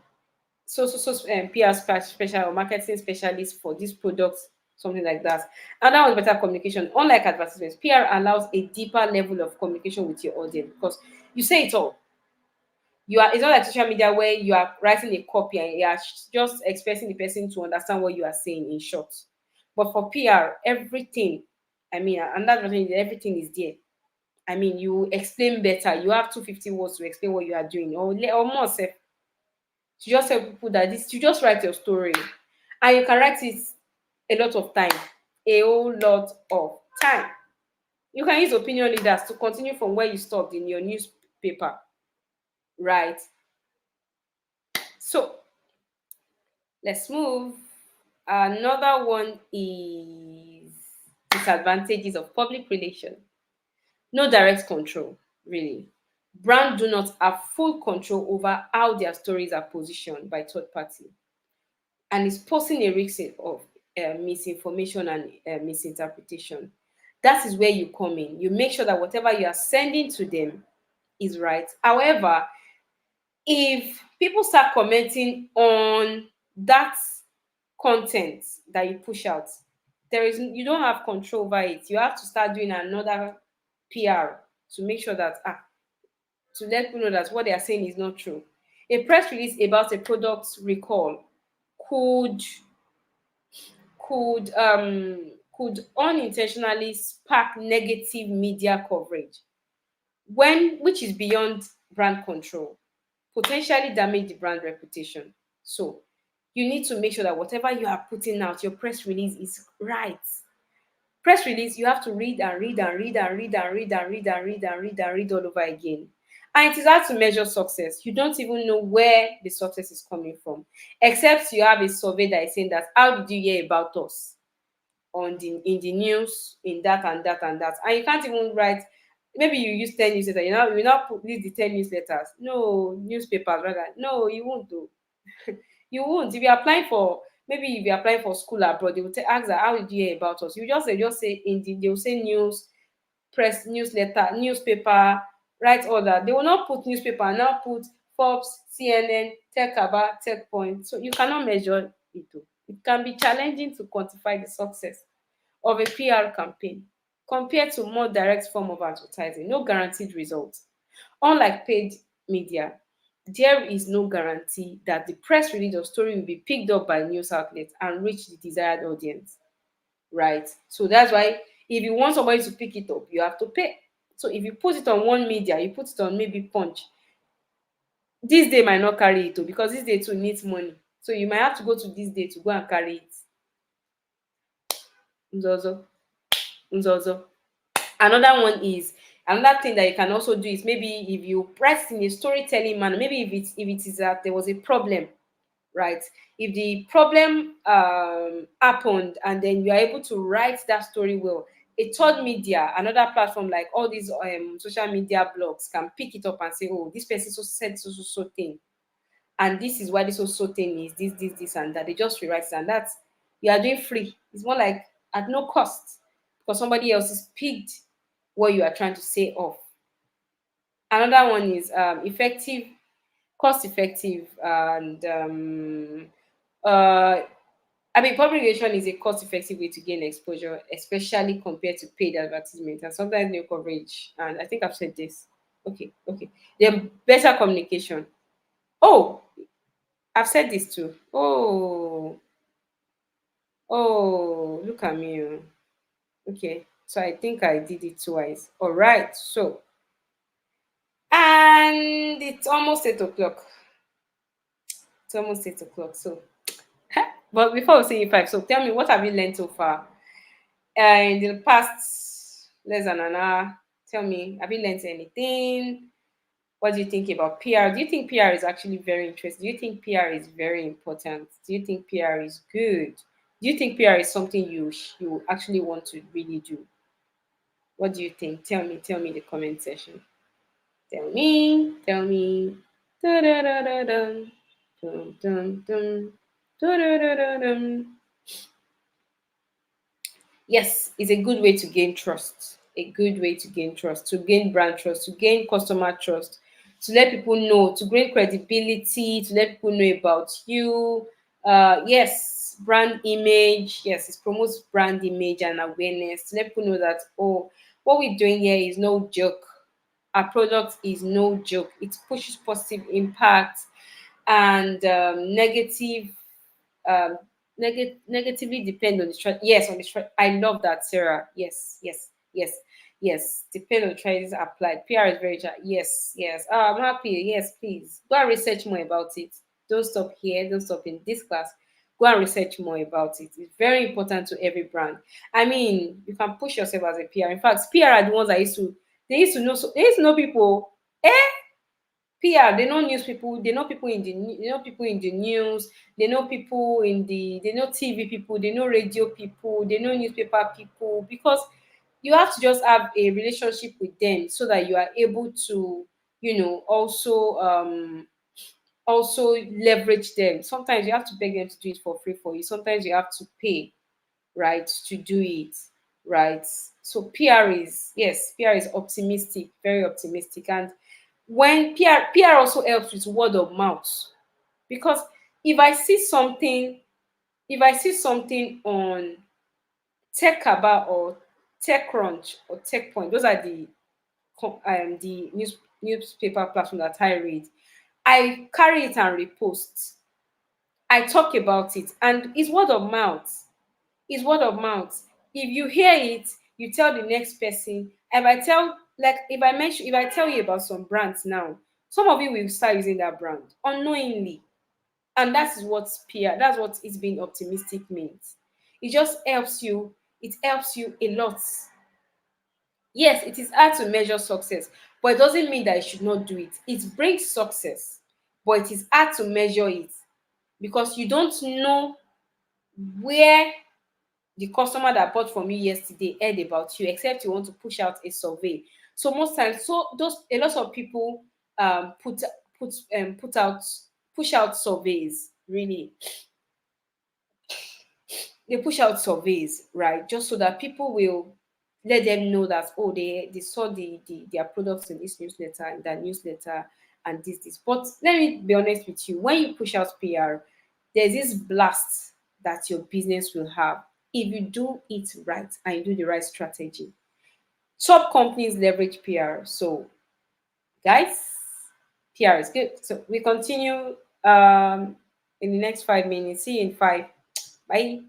PR special or marketing specialist for this product, something like that. And that was better communication. Unlike advertisements, PR allows a deeper level of communication with your audience because you say it all. You are It's not like social media where you are writing a copy and you are just expecting the person to understand what you are saying in short. But for PR, everything, I mean, and that's what I mean, everything is there. I mean, you explain better. You have 250 words to explain what you are doing, or more. Sef. To just tell people that this, you just write your story, and you can write it a lot of time, a whole lot of time. You can use opinion leaders to continue from where you stopped in your newspaper, right? So let's move. Another one is disadvantages of public relation. No direct control, really. Brands do not have full control over how their stories are positioned by third party, and it's posing a risk of misinformation and misinterpretation. That is where you come in. You make sure that whatever you are sending to them is right. However, if people start commenting on that content that you push out, you don't have control over it. You have to start doing another PR to make sure that to let people know that what they are saying is not true. A press release about a product recall could could unintentionally spark negative media coverage when which is beyond brand control, potentially damage the brand reputation. So you need to make sure that whatever you are putting out, your press release is right. Press release, you have to read and read and read and read and read and read and read and read and read all over again. And it is hard to measure success. You don't even know where the success is coming from, except you have a survey that is saying that how did you hear about us on the in the news, in that and that and that. And you can't even write, maybe you use 10 newsletters, you now put the 10 newsletters. No, newspapers rather. No, you won't do. You won't. If you're applying for, maybe if you're applying for school abroad, they will ask that how did you hear about us? You just say in the they'll say news, press, newsletter, newspaper, write all that. They will not put newspaper and now put Forbes, CNN, Tech About, Tech Point. So you cannot measure it. It can be challenging to quantify the success of a PR campaign compared to more direct form of advertising. No guaranteed results. Unlike paid media, there is no guarantee that the press release or story will be picked up by news outlets and reach the desired audience, right? So that's why if you want somebody to pick it up, you have to pay. So if you put it on one media, you put it on maybe Punch, this day might not carry it because this day too needs money. So you might have to go to this day to go and carry it. Nzozo, nzozo. Another one is another thing that you can also do is maybe if you press in a storytelling manner, maybe if it is that there was a problem, right? If the problem happened and then you are able to write that story well, a third media, another platform like all these social media blogs can pick it up and say, oh, this person so said so thing, and this is why this also thing is this and that. They just rewrite it, and that's You are doing free. It's more like at no cost because somebody else is picked what you are trying to say off. Another one is effective, cost effective, and uh, I mean, public relation is a cost-effective way to gain exposure, especially compared to paid advertisement and sometimes no coverage. And I think I've said this. Okay, okay. Then better communication. Oh, I've said this too. Oh, oh, look at me. Oh. Okay, so I think I did it twice. All right, so and it's almost 8 o'clock. It's almost 8 o'clock. So, but before we say five, so tell me, what have you learned so far? In the past less than an hour, tell me, have you learned anything? What do you think about PR? Do you think PR is actually very interesting? Do you think PR is very important? Do you think PR is good? Do you think PR is something you actually want to really do? What do you think? Tell me in the comment section. Tell me, tell me. Da da da da dum, dum dum dum, da da da da dum. Yes, it's a good way to gain trust. A good way to gain trust, to gain brand trust, to gain customer trust, to let people know, to gain credibility, to let people know about you. Yes, brand image. Yes, it promotes brand image and awareness to let people know that, oh, what we're doing here is no joke. Our product is no joke. It pushes positive impact and um, negatively depend on the strategy. Yes, on the strategy. I love that, Sarah. Yes, yes, yes, yes. Depend on the strategies applied. PR is very yes, yes. Oh, I'm happy. Yes, please go and research more about it. Don't stop here. Don't stop in this class. Go and research more about it. It's very important to every brand. I mean, you can push yourself as a PR. In fact, PR are the ones that used to. They used to know. So they used to know people. Eh, PR, they know news people, they know people in the they know people in the news, they know people in the they know TV people, they know radio people, they know newspaper people because you have to just have a relationship with them so that you are able to, also leverage them. Sometimes you have to beg them to do it for free for you. Sometimes you have to pay, right, to do it, right? So PR is, yes, PR is optimistic, very optimistic. And when PR also helps with word of mouth because if I see something, if I see something on TechCaba or TechCrunch or TechPoint, those are the newspaper platform that I read. I carry it and repost. I talk about it, and it's word of mouth. It's word of mouth. If you hear it, you tell the next person. If I tell, like, if I tell you about some brands now, some of you will start using that brand unknowingly, and that is what PR. That's what it's being optimistic means. It just helps you. It helps you a lot. Yes, it is hard to measure success, but it doesn't mean that you should not do it. It brings success, but it is hard to measure it because you don't know where the customer that bought from you yesterday heard about you, except you want to push out a survey. So most times, so those a lot of people put put out push out surveys. Really, they push out surveys, right? Just so that people will let them know that, oh, they saw their products in this newsletter and that newsletter and this. But let me be honest with you, when you push out PR, there's this blast that your business will have if you do it right and you do the right strategy. Top companies leverage PR. So guys, PR is good. So we continue in the next 5 minutes. See you in five. Bye.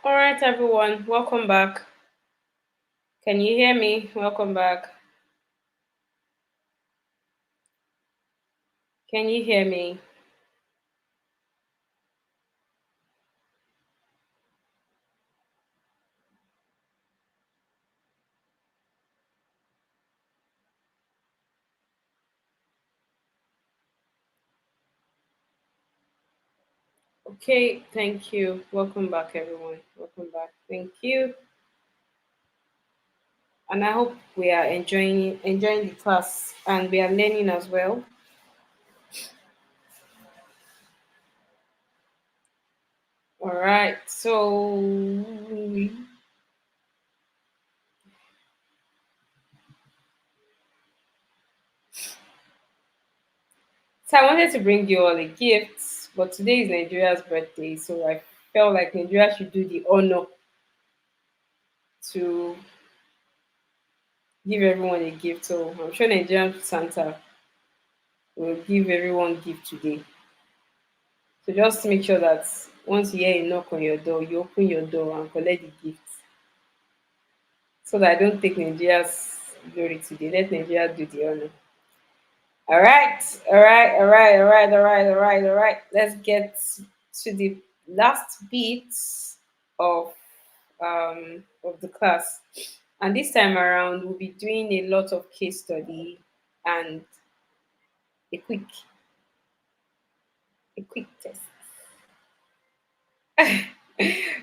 All right, everyone, welcome back. Can you hear me? Welcome back. Can you hear me? Okay, thank you. Welcome back, everyone. Welcome back. Thank you. And I hope we are enjoying the class and we are learning as well. All right. So I wanted to bring you all a gift, but today is Nigeria's birthday, so I felt like Nigeria should do the honor to give everyone a gift. So I'm sure Nigerian Santa will give everyone gift today. So just make sure that once you hear a knock on your door, you open your door and collect the gift. So that I don't take Nigeria's glory today. Let Nigeria do the honor. All right, all right, all right, all right, all right, all right, all right. Let's get to the last bit of of the class. And this time around, we'll be doing a lot of case study and a quick a quick test.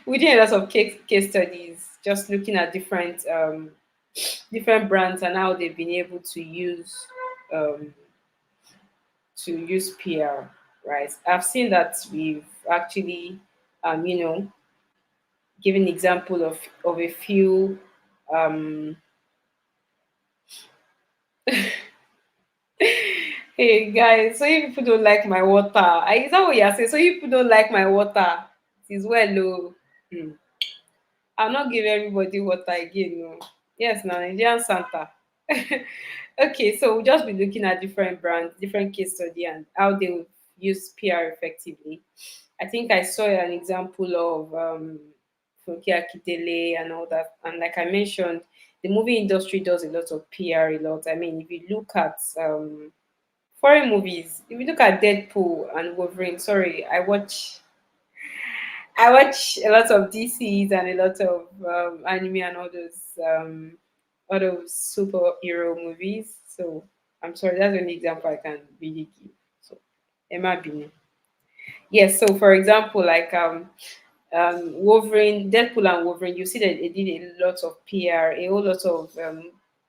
We did a lot of case studies, just looking at different brands and how they've been able um, to use PR. Right, I've seen that we've actually you know given example of a few um, hey guys, so you people don't like my water. Is that what you're saying? So you people don't like my water. It is well, oh. Hmm. I'll not give everybody water again. No. Yes, now Nigerian Santa. Okay, so we'll just be looking at different brands, different case study, and how they will use PR effectively. I think I saw an example of Funke Akindele and all that. And like I mentioned, the movie industry does a lot of PR a lot. I mean, if you look at foreign movies, if you look at Deadpool and Wolverine, sorry, I watch a lot of DCs and a lot of anime and all those superhero movies. So I'm sorry, that's the only example I can really give. So Emma Bini. Yes, so for example, like Wolverine, Deadpool and Wolverine, you see that they did a lot of PR, a whole lot of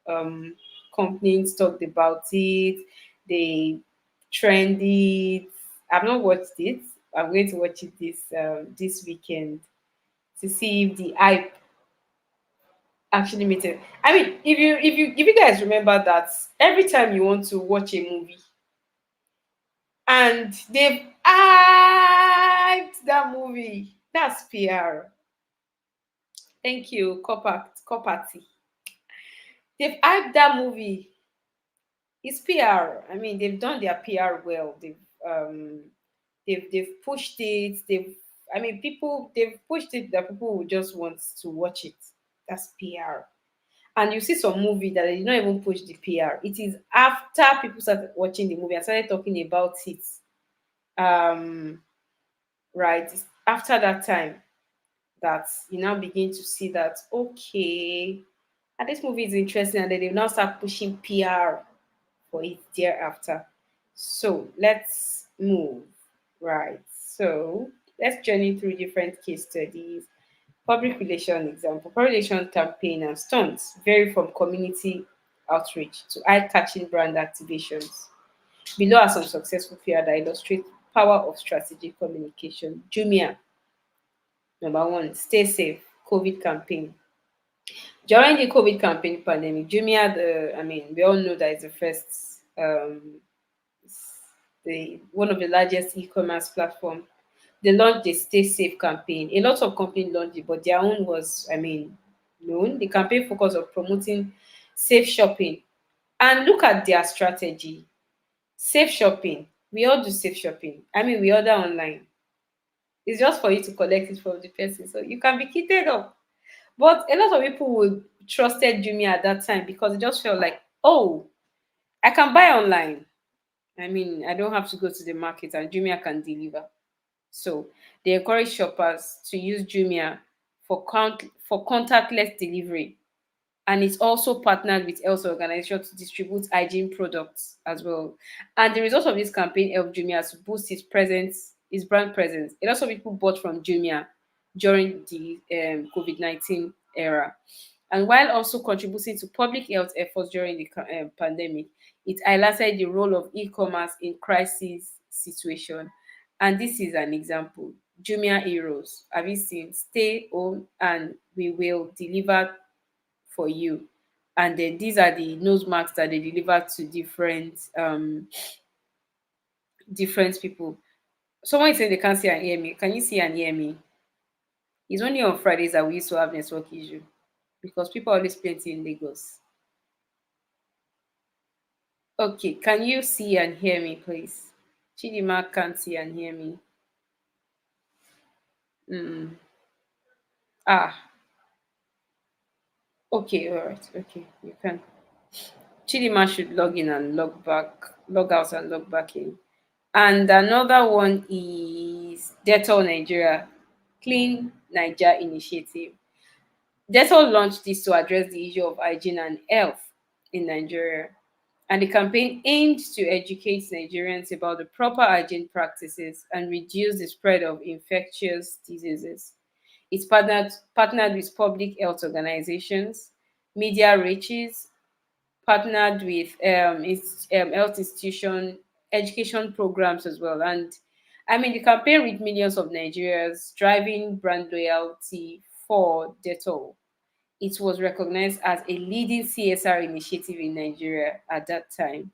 um, companies talked about it. They trendy. I've not watched it. I'm going to watch it this weekend to see if the hype actually made it. I mean, if you guys remember that every time you want to watch a movie and they've hyped that movie, that's PR. Thank you, Copati. They've hyped that movie. It's PR. I mean, they've done their PR well. Um they've pushed it. I mean, people they've pushed it that people will just want to watch it. That's PR. And you see some movie that they did not even push the PR. It is after people started watching the movie and started talking about it. Um, right. It's after that time that you now begin to see that okay, and this movie is interesting, and then they now start pushing PR for it thereafter. So let's move. Right. So let's journey through different case studies. Public relation example. Public relation campaign and stunts vary from community outreach to eye-catching brand activations. Below are some successful PR that illustrate power of strategic communication. Jumia, number one, stay safe, COVID campaign. During the COVID campaign pandemic, Jumia, I mean, we all know that it's the first, the one of the largest e-commerce platform. They launched the Stay Safe campaign. A lot of companies launched it, but their own was, I mean, known. The campaign focused on promoting safe shopping. And look at their strategy. Safe shopping. We all do safe shopping. I mean, we order online. It's just for you to collect it from the person. So you can be kitted up. But a lot of people would trusted Jumia at that time because it just felt like, oh, I can buy online. I mean, I don't have to go to the market and Jumia can deliver. So they encourage shoppers to use Jumia for contactless delivery, and it's also partnered with health organizations to distribute hygiene products as well. And the result of this campaign helped Jumia to boost its brand presence. A lot of people bought from Jumia during the COVID-19 era. And while also contributing to public health efforts during the pandemic, it highlighted the role of e-commerce in crisis situation. And this is an example. Jumia Heroes. Have you seen? Stay home and we will deliver for you. And then these are the nose marks that they deliver to different people. Someone is saying they can't see and hear me. Can you see and hear me? It's only on Fridays that we used to have network issue because people are always plenty in Lagos. Okay, can you see and hear me, please? Chidima can't see and hear me. Mm. Ah, okay, all right, okay, you can. Chidima should log in and log out and log back in. And another one is Dettol Nigeria, Clean Niger Initiative. Dettol launched this to address the issue of hygiene and health in Nigeria. And the campaign aimed to educate Nigerians about the proper hygiene practices and reduce the spread of infectious diseases. It's partnered with public health organizations, media reaches, partnered with health institution, education programs as well. And I mean, the campaign reached millions of Nigerians, driving brand loyalty for Dettol. It was recognized as a leading CSR initiative in Nigeria at that time,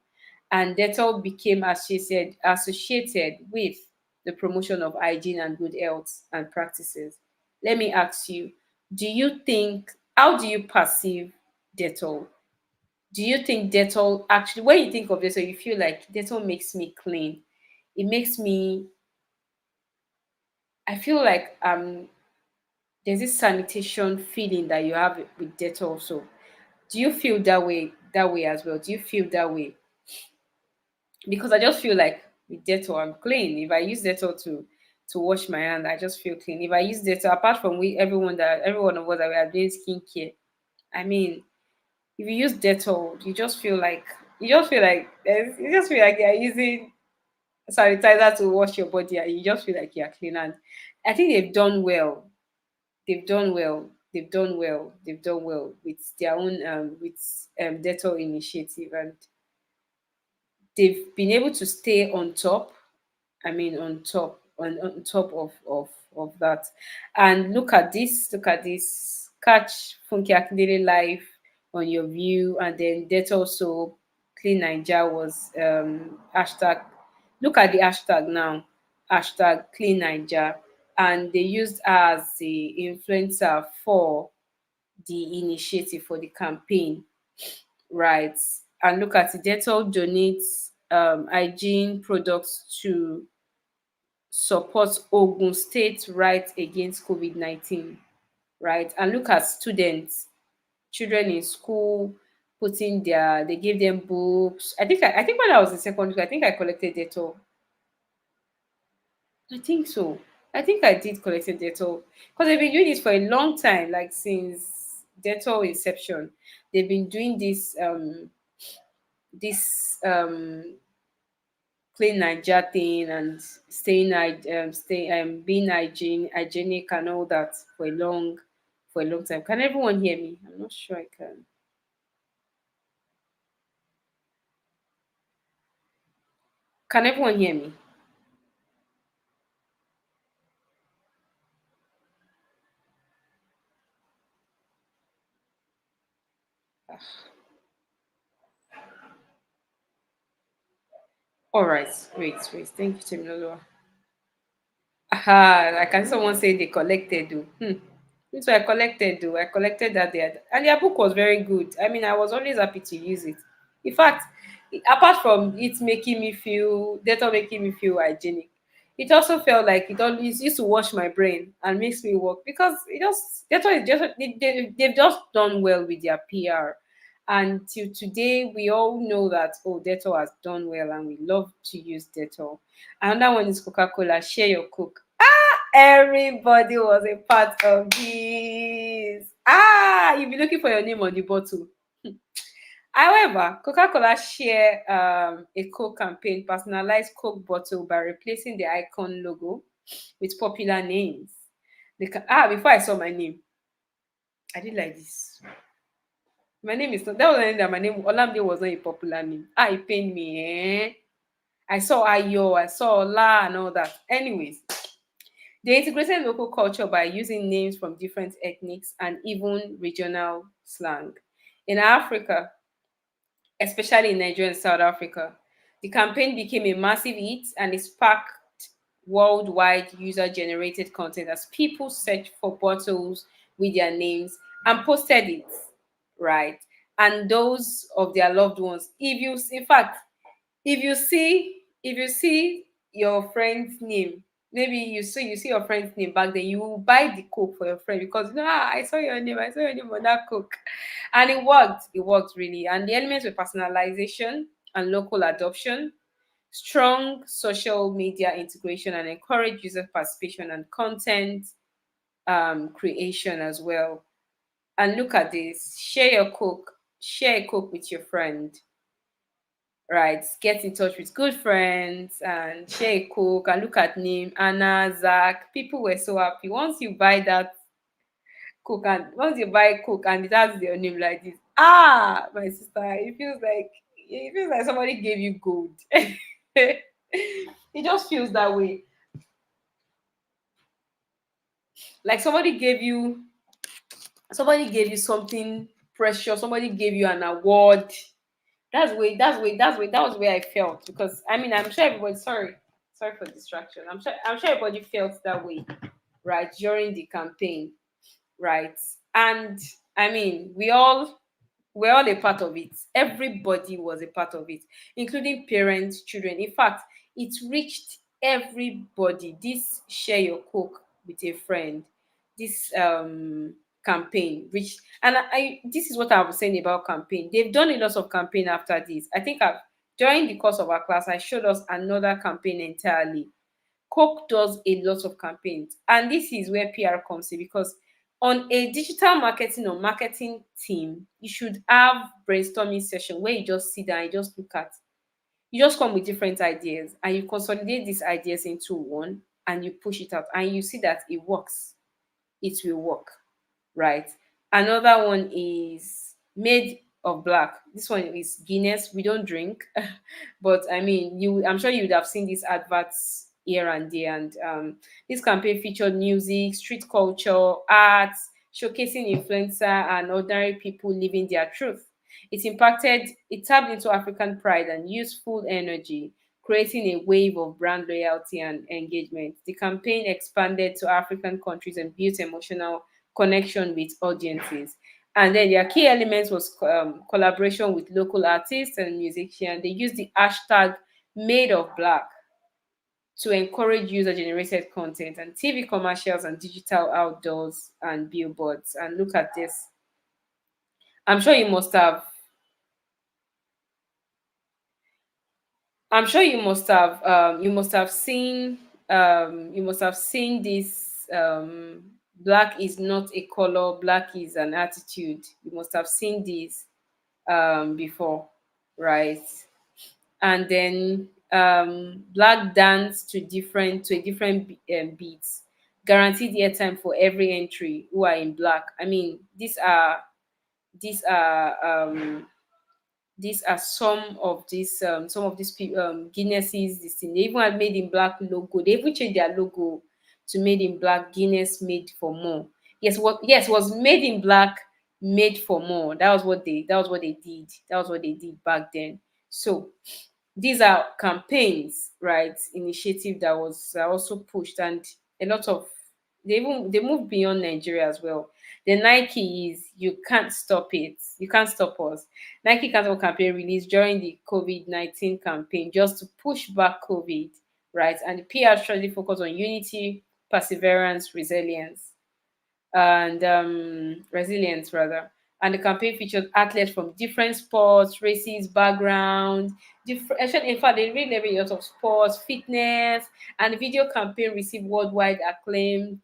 and Dettol became associated with the promotion of hygiene and good health and practices. Let me ask you, how do you perceive Dettol? Do you think Dettol actually, when you think of Dettol, you feel like Dettol makes me clean? It makes me, I feel like there's this sanitation feeling that you have with Dettol also. Do you feel that way as well? Do you feel that way? Because I just feel like with Dettol, I'm clean. If I use Dettol to wash my hand, I just feel clean. If I use Dettol, apart from every one of us that we are doing skincare, I mean, if you use Dettol, you just feel like you're using sanitizer to wash your body, and you just feel like you're clean. And I think they've done well. They've done well. They've done well. They've done well with their own Dettol initiative, and they've been able to stay on top. I mean, on top of that. And look at this, catch Funke Akindele live on your view, and then that also Clean Niger was hashtag. Look at the hashtag now, hashtag Clean Niger, and they used her as the influencer for the initiative for the campaign, right? And look at it, Dettol donates hygiene products to support Ogun State right against COVID-19, right? And look at students, children in school they gave them books. I think when I was in secondary school, I think I collected Dettol. I think so. I think I did collect Dettol because they've been doing this for a long time, like since Dettol inception. They've been doing this clean Niger thing and being hygienic and all that for a long time. Can everyone hear me? I'm not sure I can. Can everyone hear me? All right, wait. Thank you, Temilolo. Aha, I can see someone say they collected though. So I collected though. I collected that there. And their book was very good. I mean, I was always happy to use it. In fact, apart from it making me feel hygienic, it also felt like it always used to wash my brain and makes me work because it just that's why it just they've just done well with their PR. And till today, we all know that oh, Dettol has done well, and we love to use Dettol. Another one is Coca Cola. Share your Coke. Everybody was a part of this. You'll be looking for your name on the bottle. However, Coca-Cola share a Coke campaign personalized Coke bottle by replacing the icon logo with popular names. Before I saw my name, I did like this. My name is not that was the name that my name Olamide was not a popular name. It pained me, eh? I saw Ayo, I saw Ola and all that. Anyways, they integrated local culture by using names from different ethnics and even regional slang. In Africa, especially in Nigeria and South Africa. The campaign became a massive hit and it sparked worldwide user generated content as people searched for bottles with their names and posted it, right? And those of their loved ones. In fact, if you see your friend's name, maybe you see your friend's name back then, you will buy the Coke for your friend because I saw your name, I saw your name on that Coke. And it worked really. And the elements were personalization and local adoption, strong social media integration, and encourage user participation and content creation as well. And look at this, share a Coke with your friend, right? Get in touch with good friends and share a Coke and look at name Anna, Zach. People were so happy. Once you buy Coke and it has your name like this, my sister, it feels like somebody gave you gold. It just feels that way. Like somebody gave you something precious, somebody gave you an award. That was where I felt because I'm sure everybody sorry for distraction. I'm sure everybody felt that way, right, during the campaign, right? And we're all a part of it. Everybody was a part of it, including parents, children. In fact, it reached everybody. This share your Coke with a friend. This campaign reached, and this is what I was saying about campaign. They've done a lot of campaign after this. I think during the course of our class, I showed us another campaign entirely. Coke does a lot of campaigns, and this is where PR comes in because on a digital marketing or marketing team, you should have brainstorming session where you just sit down and you just come with different ideas and you consolidate these ideas into one and you push it out and you see that it works. It will work, right? Another one is made of black. This one is Guinness. We don't drink, but I'm sure you would have seen these adverts here and there. And this campaign featured music, street culture, arts, showcasing influencer and ordinary people living their truth. It tapped into African pride and youthful energy, creating a wave of brand loyalty and engagement. The campaign expanded to African countries and built emotional connection with audiences. And then their key elements was collaboration with local artists and musicians. They used the hashtag made of black to encourage user generated content and TV commercials and digital outdoors and billboards. And look at this. I'm sure you must have I'm sure you must have seen this black is not a color, black is an attitude. You must have seen this before, right? And then black dance to a different beats, guaranteed airtime for every entry who are in black. These are some of these people, Guinnesses. This thing they even had made in black logo. They even changed their logo to made in black. Guinness made for more. Yes, was made in black, made for more. That was what they did. That was what they did back then. So these are campaigns, right? Initiative that was also pushed, and a lot of they moved beyond Nigeria as well. The Nike is you can't stop it. You can't stop us. Nike cancel campaign released during the COVID-19 campaign just to push back COVID, right? And the PR strategy focused on unity, perseverance, resilience rather. And the campaign featured athletes from different sports, races, backgrounds. Different, actually, in fact, they really leveraged a lot of sports, fitness, and the video campaign received worldwide acclaim,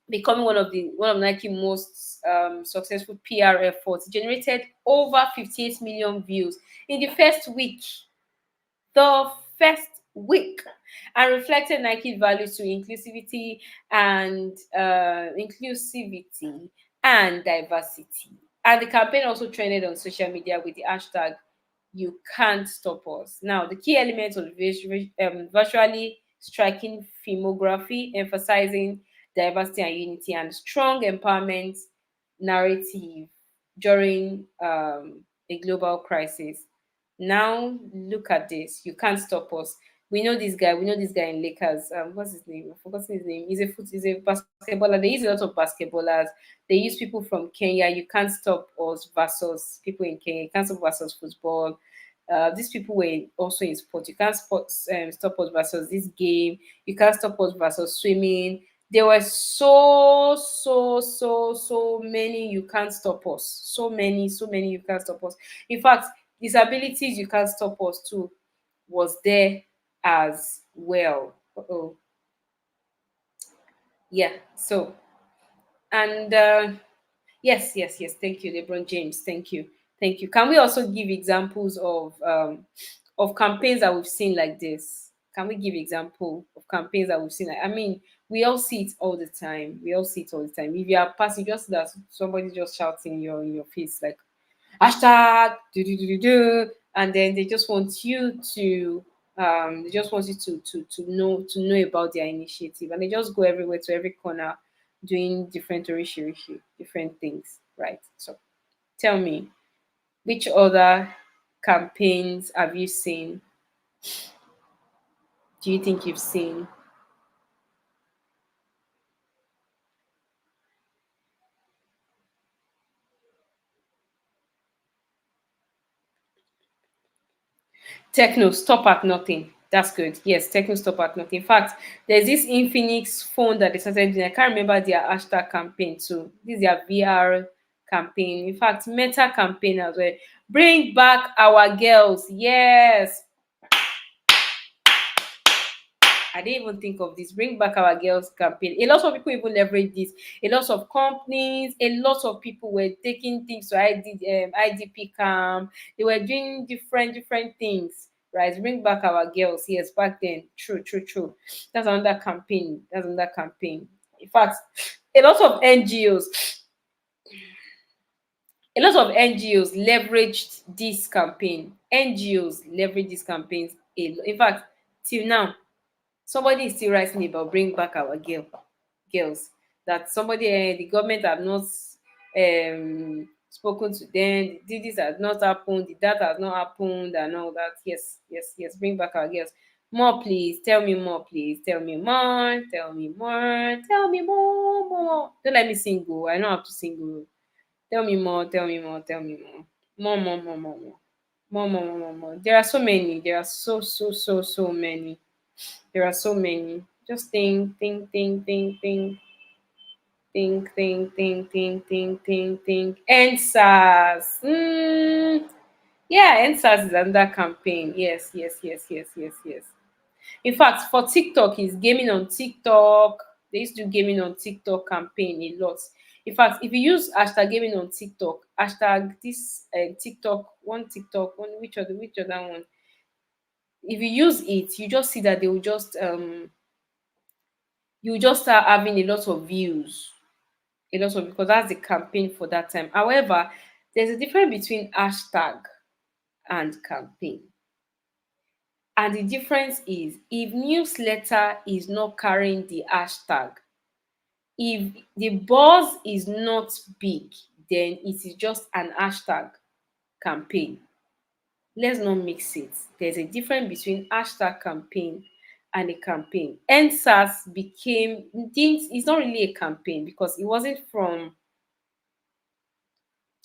becoming one of Nike most successful PR efforts. It generated over 58 million views in the first week, and reflected Nike's values to inclusivity and diversity. And the campaign also trended on social media with the hashtag "You Can't Stop Us." Now, the key elements of the virtually striking filmography, emphasizing diversity and unity and strong empowerment narrative during a global crisis. Now look at this. You can't stop us. We know this guy. We know this guy in Lakers. What's his name? I've forgotten his name. He's a basketballer. They use a lot of basketballers. They use people from Kenya. You can't stop us versus people in Kenya. You can't stop versus football. These people were also in sport. You can't stop us versus this game. You can't stop us versus swimming. There were so many. You can't stop us. So many. You can't stop us. In fact, disabilities you can't stop us too was there as well. Oh, yeah. So, and yes. Thank you, LeBron James. Thank you. Can we also give examples of campaigns that we've seen like this? Can we give example of campaigns that we've seen? I mean, we all see it all the time. We all see it all the time. If you are passing, just that somebody just shouting in your face like hashtag do, and then they just want you to know about their initiative, and they just go everywhere to every corner doing different things, right? So tell me, which other campaigns have you seen? Do you think you've seen? Techno, stop at nothing. That's good. Yes, Techno, stop at nothing. In fact, there's this Infinix phone that they started doing. I can't remember their hashtag campaign too. This is their VR campaign. In fact, Meta campaign as well. Bring back our girls. Yes, I didn't even think of this. Bring back our girls campaign. A lot of people even leverage this. A lot of companies, a lot of people were taking things to IDP camp. They were doing different things. Right, bring back our girls. Yes, back then. True. That's another campaign. In fact, a lot of NGOs, a lot of NGOs leveraged this campaign. NGOs leverage these campaigns. In fact, till now, somebody is still writing about bring back our girls. That somebody, the government have not spoken to them. This has not happened. That has not happened, and all that. Yes. Bring back our girls. More, please. Tell me more, please. Tell me more. Tell me more. Tell me more. Don't let me sing. Go. I know how to sing. Go. Tell me more. Tell me more. Tell me more. More. More. There are so many. There are so many. There are so many. Just think. NSAS. Yeah, NSAS is under campaign. Yes. In fact, for TikTok, is gaming on TikTok. They used to do gaming on TikTok campaign a lot. In fact, if you use hashtag gaming on TikTok, hashtag this TikTok, which other one? If you use it, you just see that they will just you just start having a lot of views, because that's the campaign for that time. However, there's a difference between hashtag and campaign. And the difference is if newsletter is not carrying the hashtag, if the buzz is not big, then it is just an hashtag campaign. Let's not mix it. There's a difference between hashtag campaign and a campaign. NSAS it's not really a campaign because it wasn't from,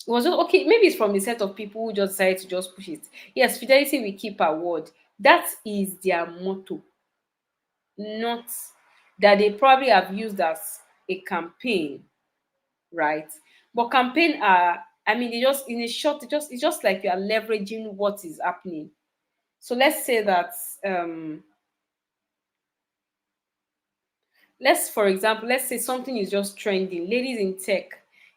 it was just okay, maybe it's from a set of people who just decided to just push it. Yes, fidelity will keep our word. That is their motto. not that they probably have used as a campaign, right? But campaign are, I mean, they just in a short, it's just like you are leveraging what is happening. So let's say that let's for example, let's say something is just trending, ladies in tech.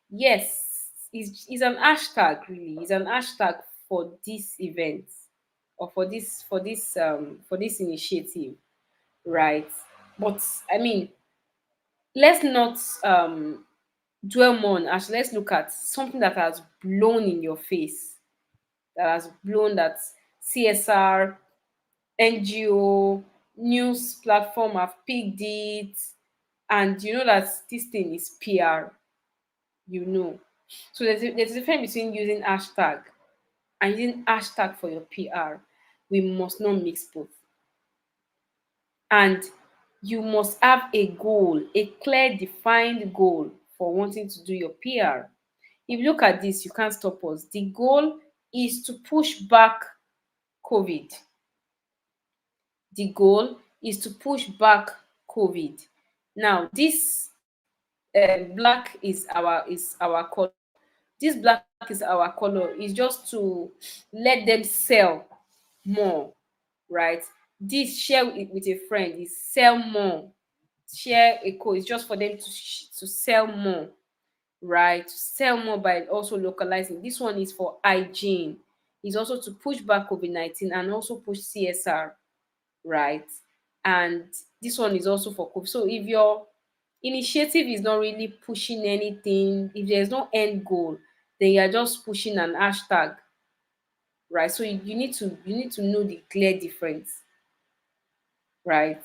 Yes, is an hashtag, really. It's an hashtag for this event, or for this initiative, right? But I mean, let's not dwell more on ash. Let's look at something that has blown in your face, that has blown, that CSR, NGO, news platform have picked it, and you know that this thing is PR, you know. So there's a difference between using hashtag and using hashtag for your PR. We must not mix both. And you must have a goal, a clear, defined goal for wanting to do your PR. If you look at this, you can't stop us. The goal is to push back COVID. The goal is to push back COVID. Now, this black is our color. This black is our color. Is just to let them sell more, right? This share it with a friend is sell more. Share a code is just for them to sell more, right? To sell more by also localizing. This one is for hygiene. Is also to push back COVID-19 and also push CSR, right? And this one is also for COVID. So if your initiative is not really pushing anything, if there's no end goal, then you're just pushing an hashtag, right? So you need to know the clear difference, right?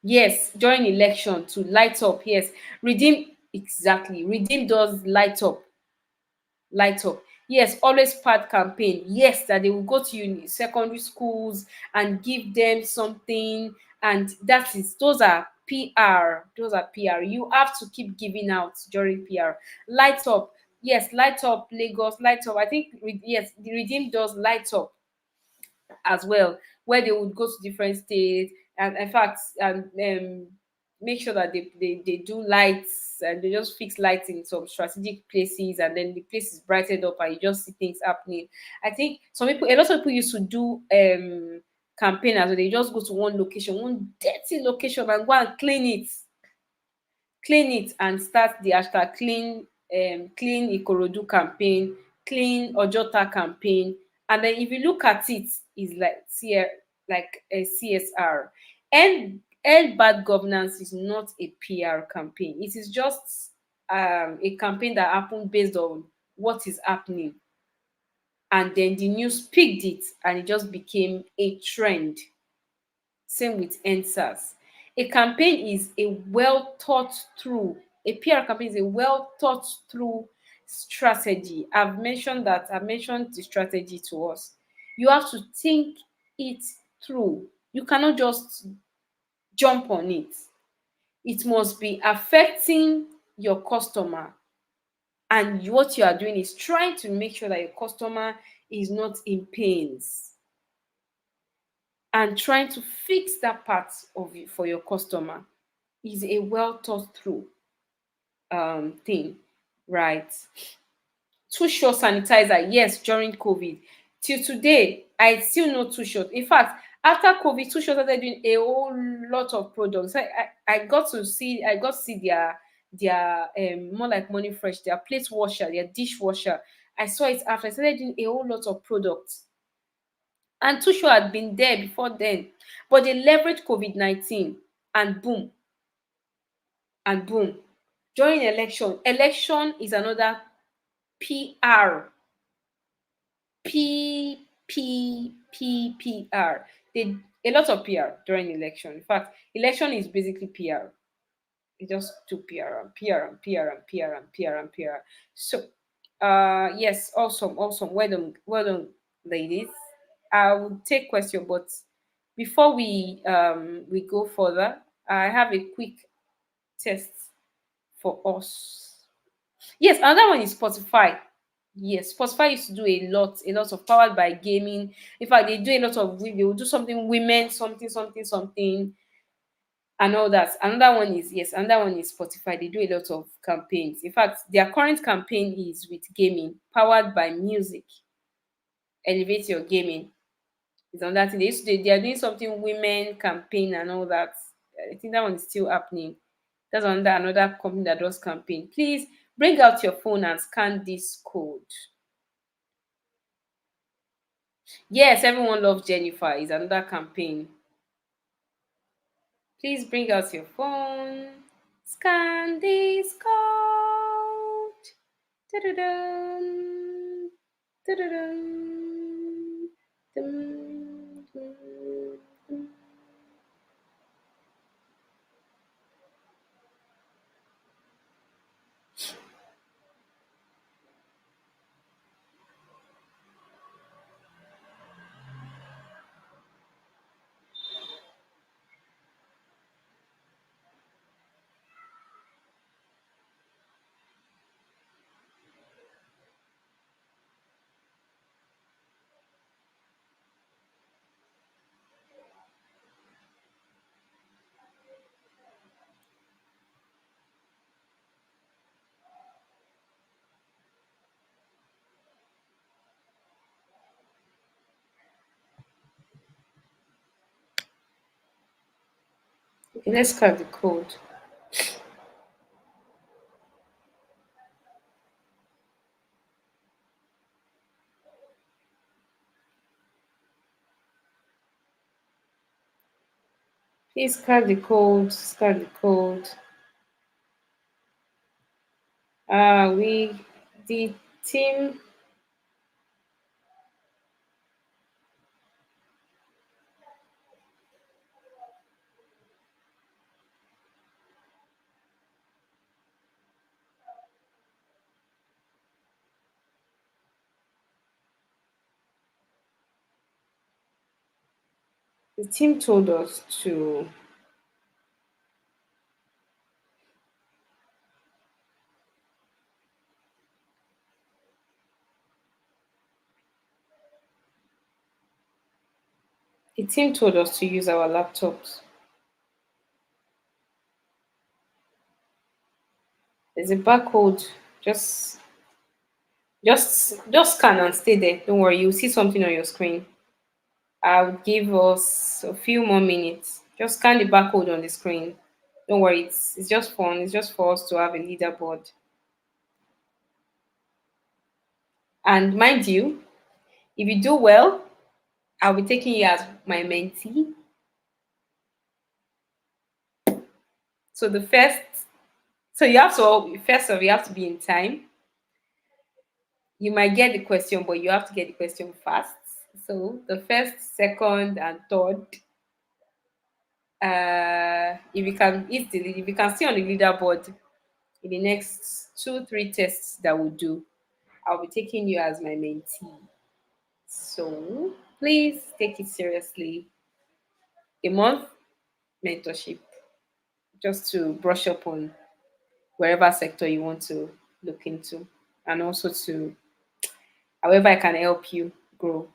Yes, during election to light up. Yes, redeem, exactly. Redeem does light up. Yes, always part campaign. Yes, that they will go to secondary schools and give them something, and that is those are PR. Those are PR. You have to keep giving out during PR. Light up. Yes, light up Lagos, light up. I think yes, the Redeem does light up as well, where they would go to different states, and in fact, and make sure that they do lights, and they just fix lights in some strategic places, and then the place is brightened up and you just see things happening. I think a lot of people used to do campaign as well. They just go to one location, one dirty location, and go and clean it and start the hashtag clean Ikorodu campaign, clean Ojota campaign. And then if you look at it, it's like like a CSR. And bad governance is not a PR campaign. It is just a campaign that happened based on what is happening. And then the news picked it and it just became a trend. Same with NSAS. A campaign is a well thought through, a PR campaign is a well thought through strategy. I've mentioned the strategy to us. You have to think it through. You cannot just jump on it. It must be affecting your customer. And what you are doing is trying to make sure that your customer is not in pains, and trying to fix that part of it for your customer is a well thought through thing, right? Two shot sanitizer, yes, during COVID. Till today, I still know two shot. In fact, after COVID, two shot started doing a whole lot of products. I got to see, their more like Money Fresh, their plate washer, their dishwasher. I saw it after I started doing a whole lot of products. And Tusho had been there before then, but they leveraged COVID-19, and boom, and boom. During election is another PR, PR. They a lot of PR during election. In fact, election is basically PR. They just do PR and PR and PR and PR and PR and PR. So, yes, awesome, awesome. Well done, ladies. I will take question, but before we go further, I have a quick test for us. Yes, another one is Spotify. Yes, Spotify used to do a lot of powered by gaming. In fact, they do a lot of they will do something women, something, something, something. and all that. Another one is, yes, another one is Spotify. They do a lot of campaigns. In fact, their current campaign is with gaming, powered by music. Elevate your gaming is on that thing. They are doing something women campaign and all that. I think that one is still happening. That's under another company that does campaign. Please bring out your phone and scan this code. Yes, everyone loves Jennifer is another campaign. Please bring out your phone. Scan this code. Da-da-dum. Da-da-dum. Dum, dum, dum. Okay, let's scan the code. Please scan the code. Scan the code. We the team the team told us to the team told us to use our laptops. There's a barcode. Just just scan and stay there. Don't worry, you'll see something on your screen. I'll give us a few more minutes. Just scan the barcode on the screen. Don't worry, it's just fun. It's just for us to have a leaderboard. And mind you, if you do well, I'll be taking you as my mentee. So the first, so you have to first of all, you have to be in time. You might get the question, but you have to get the question fast. So the first, second, and third, if you can stay on the leaderboard in the next 2 3 tests that we'll do, I'll be taking you as my mentee. So please take it seriously. A month mentorship, just to brush up on wherever sector you want to look into, and also to however I can help you grow.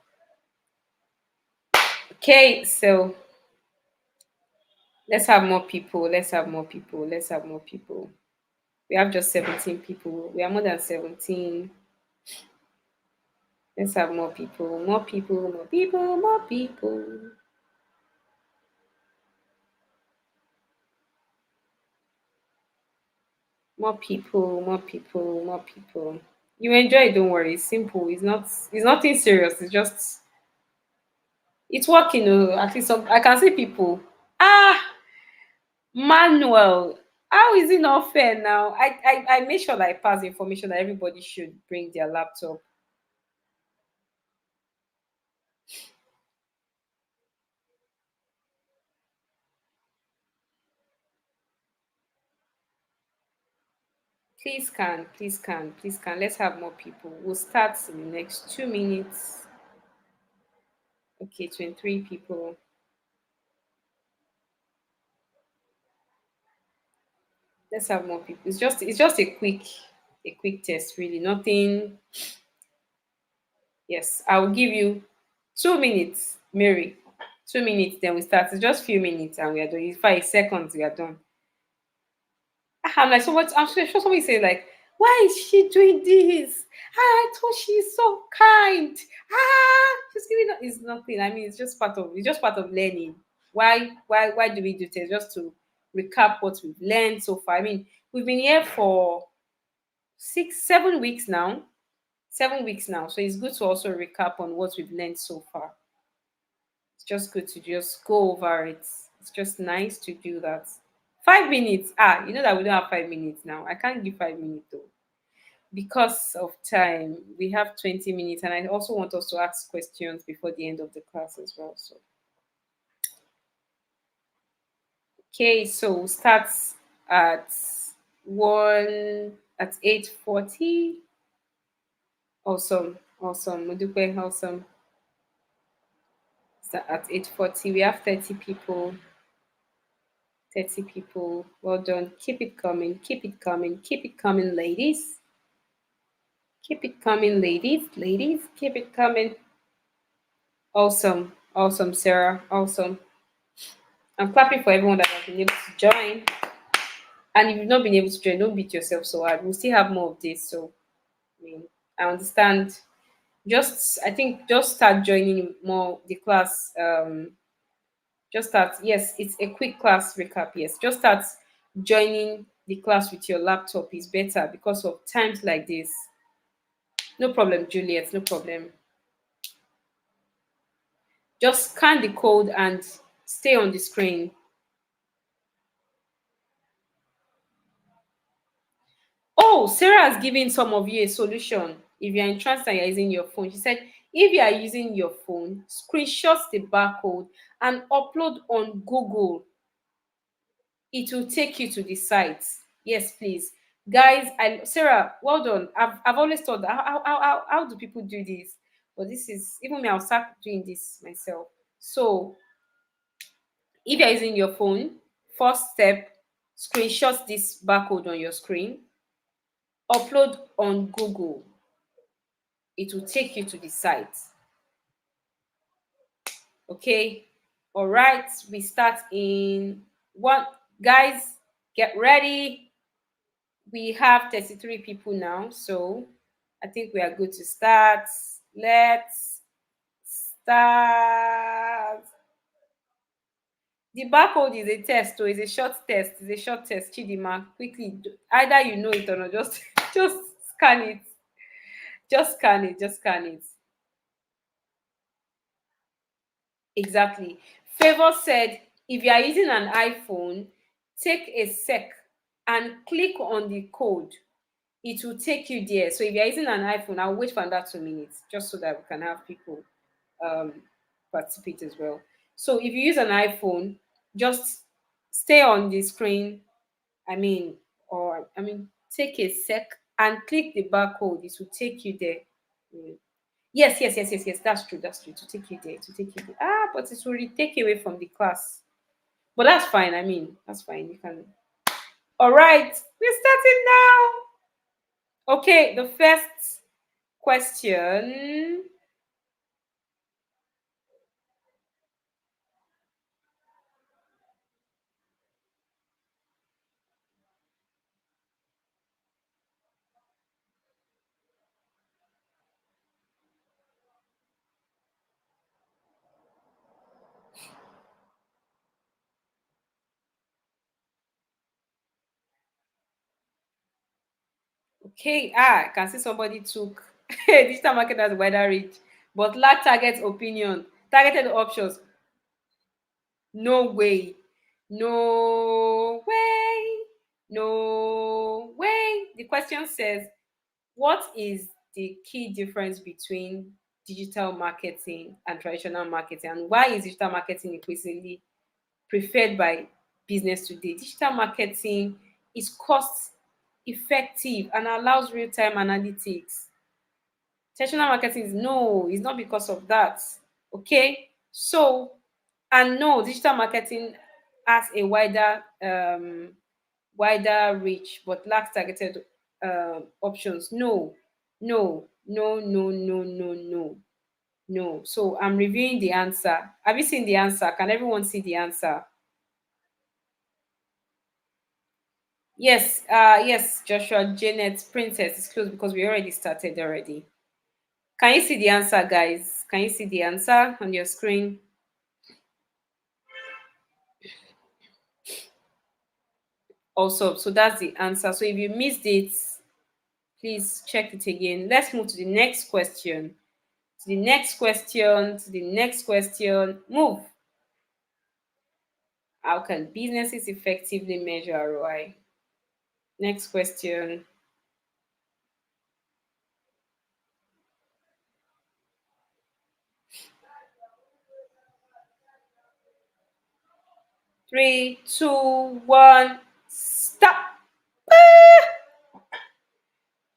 Okay, so let's have more people. Let's have more people. Let's have more people. We have just 17 people. We are more than 17. Let's have more people. More people. More people. More people. More people. More people. More people. You enjoy it, don't worry. It's simple. It's nothing serious. It's just it's working. At least some I can see people. Ah, Manuel. How is it not fair now? I make sure that I pass the information that everybody should bring their laptop. Please can. Let's have more people. We'll start in the next 2 minutes. Okay, 23 people. Let's have more people. It's just a quick test, really. Nothing. Yes, I will give you 2 minutes, Mary. 2 minutes, then we start. It's just few minutes and we are done. In 5 seconds, we are done. I'm like, so what? I'm sure somebody say like, why is she doing this? I thought she's so kind. She's giving up. It's nothing. I mean, it's just part of learning. Why do we do this? Just to recap what we've learned so far. I mean, we've been here for 7 weeks now. 7 weeks now. So it's good to also recap on what we've learned so far. It's just good to just go over it. It's just nice to do that. 5 minutes. You know that we don't have 5 minutes now. I can't give 5 minutes though. Because of time, we have 20 minutes, and I also want us to ask questions before the end of the class as well. So, okay, so we'll start at 8:40. Awesome, awesome. Mudupe, awesome. Start at 8:40. We have 30 people. 30 people. Well done. Keep it coming. Keep it coming. Keep it coming, ladies. Keep it coming, ladies. Ladies, keep it coming. Awesome. Awesome, Sarah. Awesome. I'm clapping for everyone that has been able to join. And if you've not been able to join, don't beat yourself so hard. We'll still have more of this. So, I mean, I understand. I think just start joining more the class. Just start. Yes, it's a quick class recap. Yes, just start joining the class with your laptop is better because of times like this. No problem, Juliet. No problem. Just scan the code and stay on the screen. Oh, Sarah has given some of you a solution. If you're in trance and you're using your phone, she said, if you are using your phone, screenshot the barcode and upload on Google. It will take you to the site. Yes, please. Guys, Sarah, well done. I've always thought that how do people do this? But this is even me, I'll start doing this myself. So if you're using your phone, first step, screenshot this barcode on your screen, upload on Google. It will take you to the site. Okay. All right. We start in one. Guys, get ready. We have 33 people now. So I think we are good to start. Let's start. The barcode is a test, or is a short test. It's a short test. Chidima, quickly. Either you know it or not. Just just scan it. Just scan it. Just scan it. Exactly. Favor said, if you are using an iPhone, take a sec and click on the code. It will take you there. So if you're using an iPhone, I'll wait for another 2 minutes just so that we can have people um, participate as well. So if you use an iPhone, just stay on the screen. Take a sec and click the barcode. It will take you there. Mm. Yes. That's true. That's true. To take you there. To take you there. But it will take you away from the class. But that's fine. I mean, that's fine. You can. All right. We're starting now. Okay. The first question. Okay. I can see somebody took digital marketers wider reach, but lack target opinion, targeted options. No way. No way. No way. The question says, what is the key difference between digital marketing and traditional marketing? And why is digital marketing increasingly preferred by business today? Digital marketing is cost effective and allows real time analytics. Traditional marketing is no, it's not because of that. Okay, so and no, digital marketing has a wider reach but lacks targeted options. No, no, no, no, no, no, no, No. So I'm reviewing the answer. Have you seen the answer? Can everyone see the answer? Yes, yes, Joshua, Janet, Princess is close because we already started already. Can you see the answer, guys? Can you see the answer on your screen? Also, so that's the answer. So if you missed it, please check it again. Let's move to the next question. To the next question, to the next question. Move. How can businesses effectively measure ROI? Next question. 3, 2, 1, stop.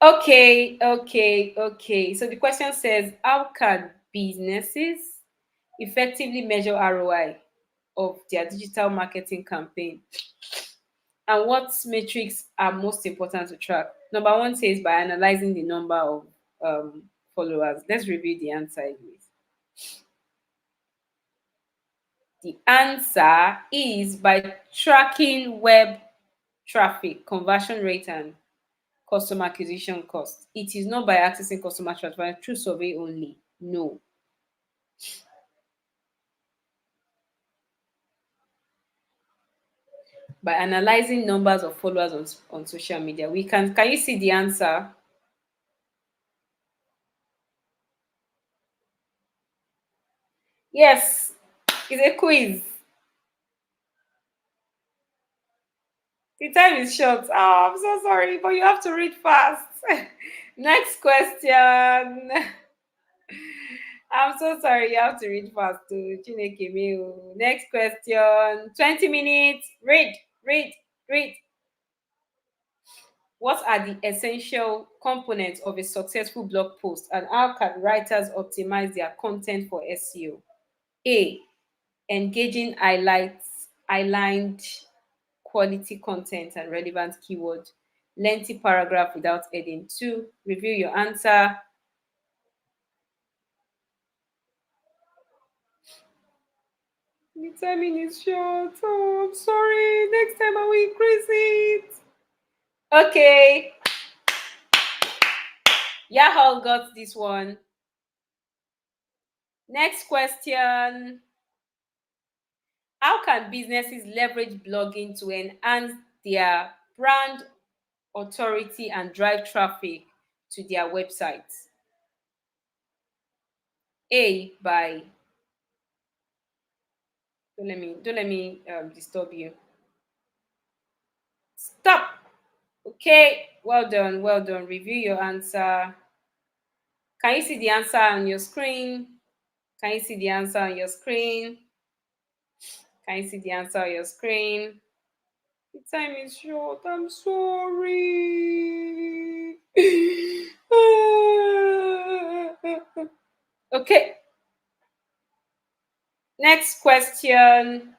Okay, okay, okay. So the question says, how can businesses effectively measure ROI of their digital marketing campaign? And what metrics are most important to track? Number one says by analyzing the number of followers. Let's review the answer anyways. The answer is by tracking web traffic, conversion rate, and customer acquisition cost. It is not by accessing customer transfer through survey only. No. By analyzing numbers of followers on social media. We can you see the answer? Yes, it's a quiz. The time is short. Oh, I'm so sorry, but you have to read fast. Next question. I'm so sorry, you have to read fast too. Chineke me o. Next question. 20 minutes. Read, read, read. What are the essential components of a successful blog post and how can writers optimize their content for SEO? A. Engaging highlights, aligned quality content and relevant keyword. Lengthy paragraph without heading. 2. Review your answer. The timing is short. Oh, I'm sorry. Next time I will increase it. Okay. Yahoo got this one. Next question. How can businesses leverage blogging to enhance their brand authority and drive traffic to their websites? A, by don't let me disturb you. Stop. Okay, well done, well done. Review your answer. Can you see the answer on your screen? Can you see the answer on your screen? Can you see the answer on your screen? The time is short. I'm sorry. Okay. Next question.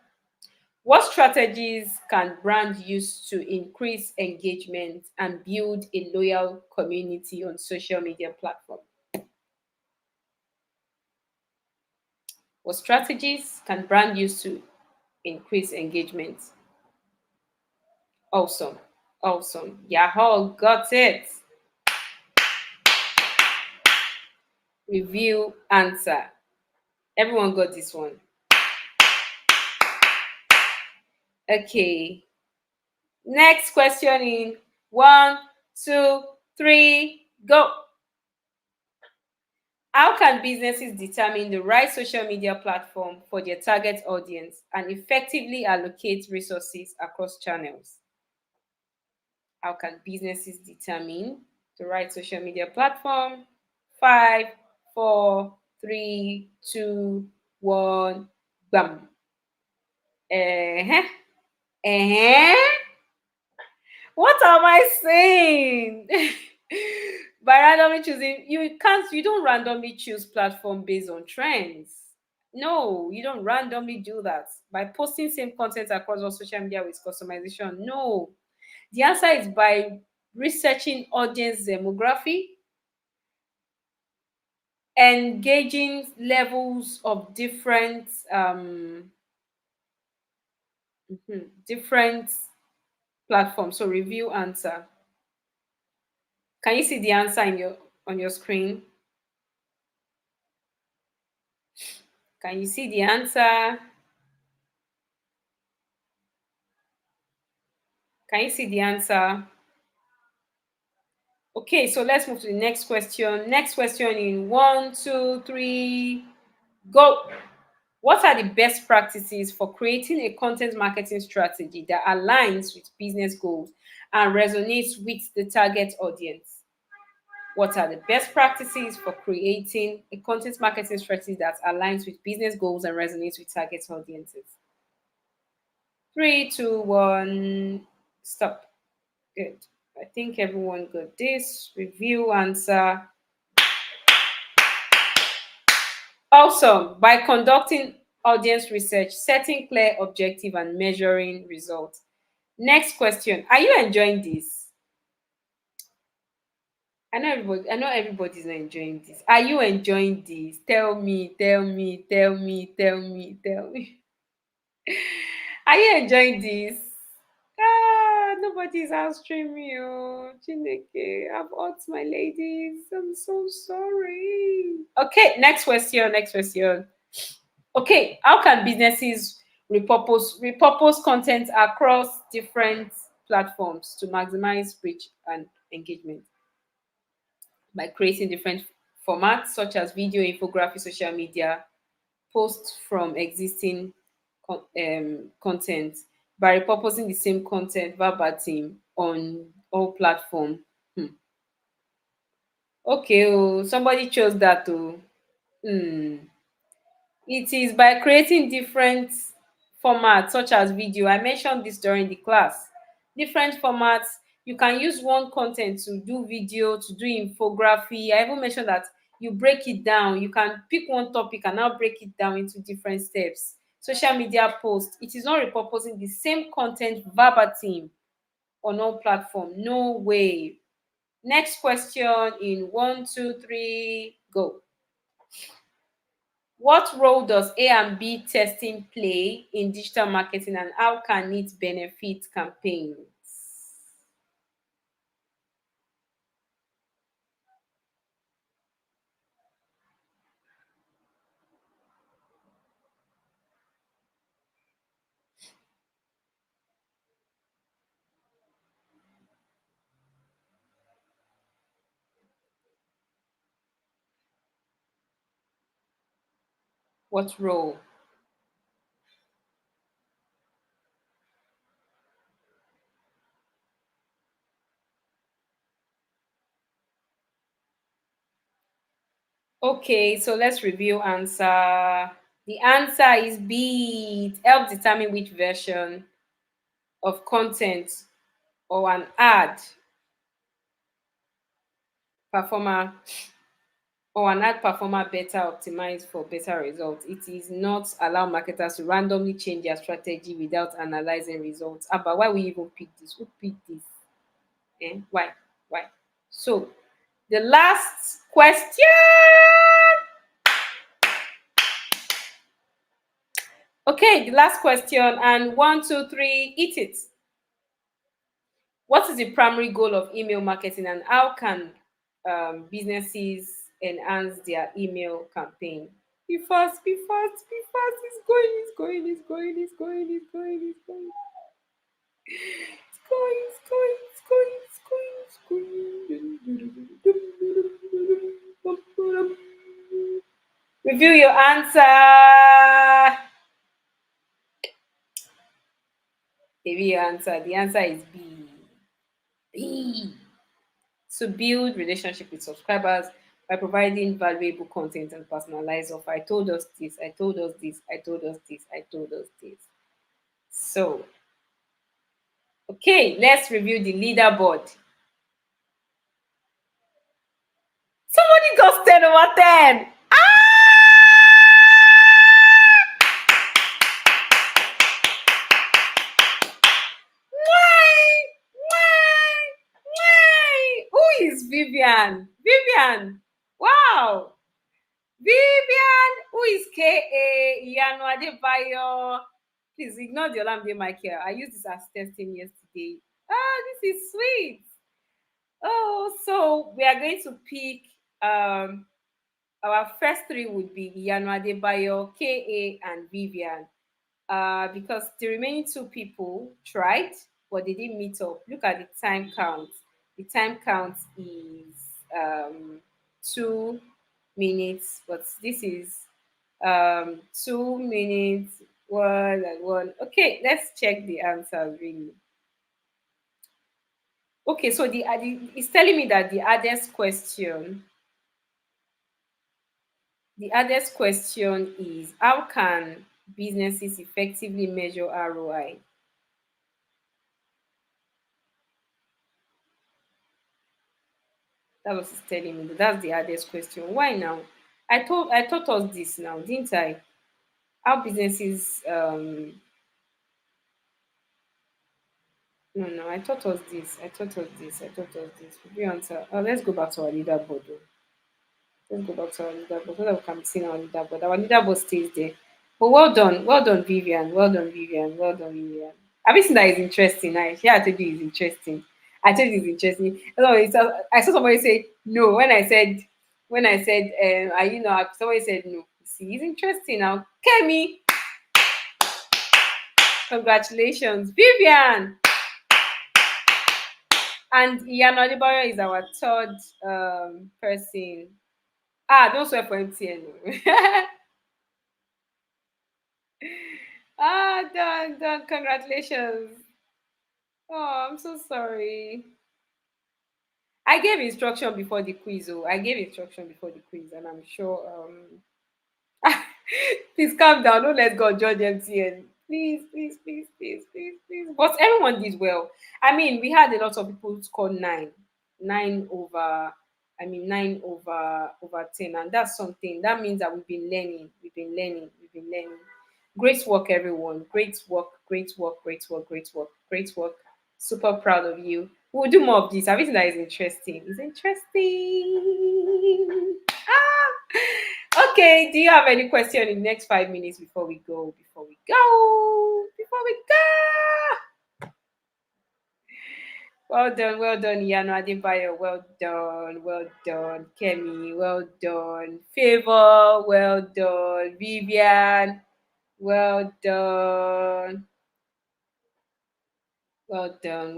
What strategies can brand use to increase engagement and build a loyal community on social media platform? What strategies can brand use to increase engagement? Awesome. Awesome. Yahoo got it. Review answer. Everyone got this one. Okay. Next question in 1, 2, 3, go. How can businesses determine the right social media platform for their target audience and effectively allocate resources across channels? How can businesses determine the right social media platform? 5, 4, 3, 2, 1, bam. Uh-huh. Uh-huh. What am I saying? By randomly choosing, you don't randomly choose platform based on trends. No, you don't randomly do that. By posting same content across all social media with customization. No. The answer is by researching audience demography, engaging levels of different different platforms. So review answer. Can you see the answer in your on your screen? Can you see the answer? Can you see the answer? Okay, so let's move to the next question. Next question in one, two, three, go. What are the best practices for creating a content marketing strategy that aligns with business goals and resonates with the target audience? What are the best practices for creating a content marketing strategy that aligns with business goals and resonates with target audiences? Three, two, one, stop. Good. I think everyone got this. Review, answer. Awesome. By conducting audience research, setting clear objective, and measuring results. Next question. Are you enjoying this? I know everybody's not enjoying this. Are you enjoying this? Tell me, tell me, tell me, tell me, tell me. Are you enjoying this? Nobody's answering me. Oh, Chineke, I've hurt my ladies. I'm so sorry. Okay, next question. Next question. Okay, how can businesses repurpose content across different platforms to maximize reach and engagement? By creating different formats such as video, infography, social media, posts from existing content, by repurposing the same content verbatim on all platform. Hmm. Okay, oh, somebody chose that. Oh. Hmm. It is by creating different formats such as video. I mentioned this during the class. Different formats. You can use one content to do video, to do infography. I even mentioned that you break it down. You can pick one topic and now break it down into different steps. Social media posts. It is not repurposing the same content verbatim on all platform. No way. Next question in one, two, three, go. What role does A and B testing play in digital marketing and how can it benefit campaigns? What role? Okay, so let's review answer. The answer is B. It helps determine which version of content or an ad performer or an ad performer better optimized for better results. It is not allow marketers to randomly change their strategy without analyzing results. But why we even pick this? Who picked this? Eh? Why? Why? So the last question. Okay, the last question. And one, two, three, eat it. What is the primary goal of email marketing and how can businesses enhance their email campaign? Be fast, be fast, be fast. It's going, it's going, it's going, it's going, it's going, it's going, it's going, it's going, it's going, it's going, it's going. Review your answer. Review your answer. The answer is B. B. To build relationship with subscribers by providing valuable content and personalized offer. I told us this, I told us this, I told us this, I told us this. So, okay, let's review the leaderboard. Somebody got 10 over 10. Why? Why? Why? Who is Vivian? Vivian. Wow. Vivian, who is KA? Iyanu Adebayo. Please ignore the Olamide Michael. I used this as testing yesterday. Ah, this is sweet. Oh, so we are going to pick um our first three would be Iyanu Adebayo, KA, and Vivian. Because the remaining two people tried, but they didn't meet up. Look at the time count. The time count is 2 minutes, but this is 2 minutes, one and one. Okay, let's check the answers really. Okay, so it's telling me that the hardest question is how can businesses effectively measure ROI? That was telling me that's the hardest question. Why now? I taught us this now, didn't I? How businesses no no, I taught us this. Did you answer? Let's go back to our leaderboard though. Let's go back to our leaderboard so that we can be seeing our leaderboard. Our leaderboard stays there. But well done, Vivian. Well done, Vivian. Have you seen that is interesting? I told you it's interesting. I told you it's interesting. I saw somebody say no when I said are you know somebody said no. See, it's interesting now. Kemi, congratulations, Vivian. And Ian Adebayo is our third person. Don't swear for MTN. Done. Congratulations. Oh, I'm so sorry. I gave instruction before the quiz. Oh, I gave instruction before the quiz, and I'm sure. Please calm down. Don't let God judge MTN. Please. But everyone did well. I mean, we had a lot of people score 9 over. I mean, 9 over 10, and that's something. That means that we've been learning. Great work, everyone. Great work. Super proud of you. We'll do more of this. Everything that is interesting. It's interesting. Okay, do you have any question in the next 5 minutes before we go? Well done, Yano Adebayo. Well done, Kemi. Well done, Favor. Well done, Vivian. Well done. Well done.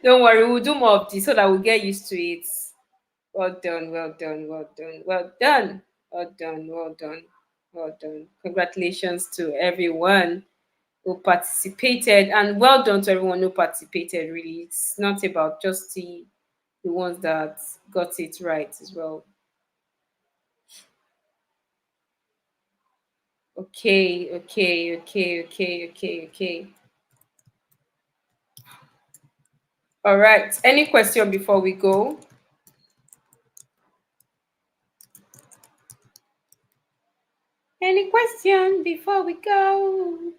Don't worry, we'll do more of this so that we'll get used to it. Well done. Congratulations to everyone who participated, and well done to everyone who participated. Really, it's not about just the ones that got it right as well. Okay. All right. Any question before we go? Any question before we go?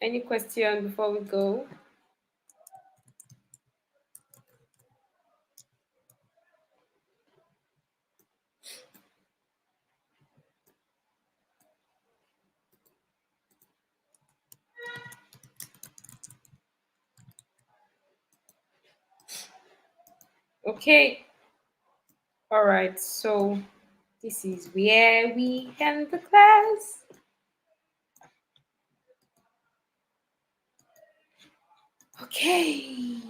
Any question before we go? Okay. All right. So this is where we end the class. Okay.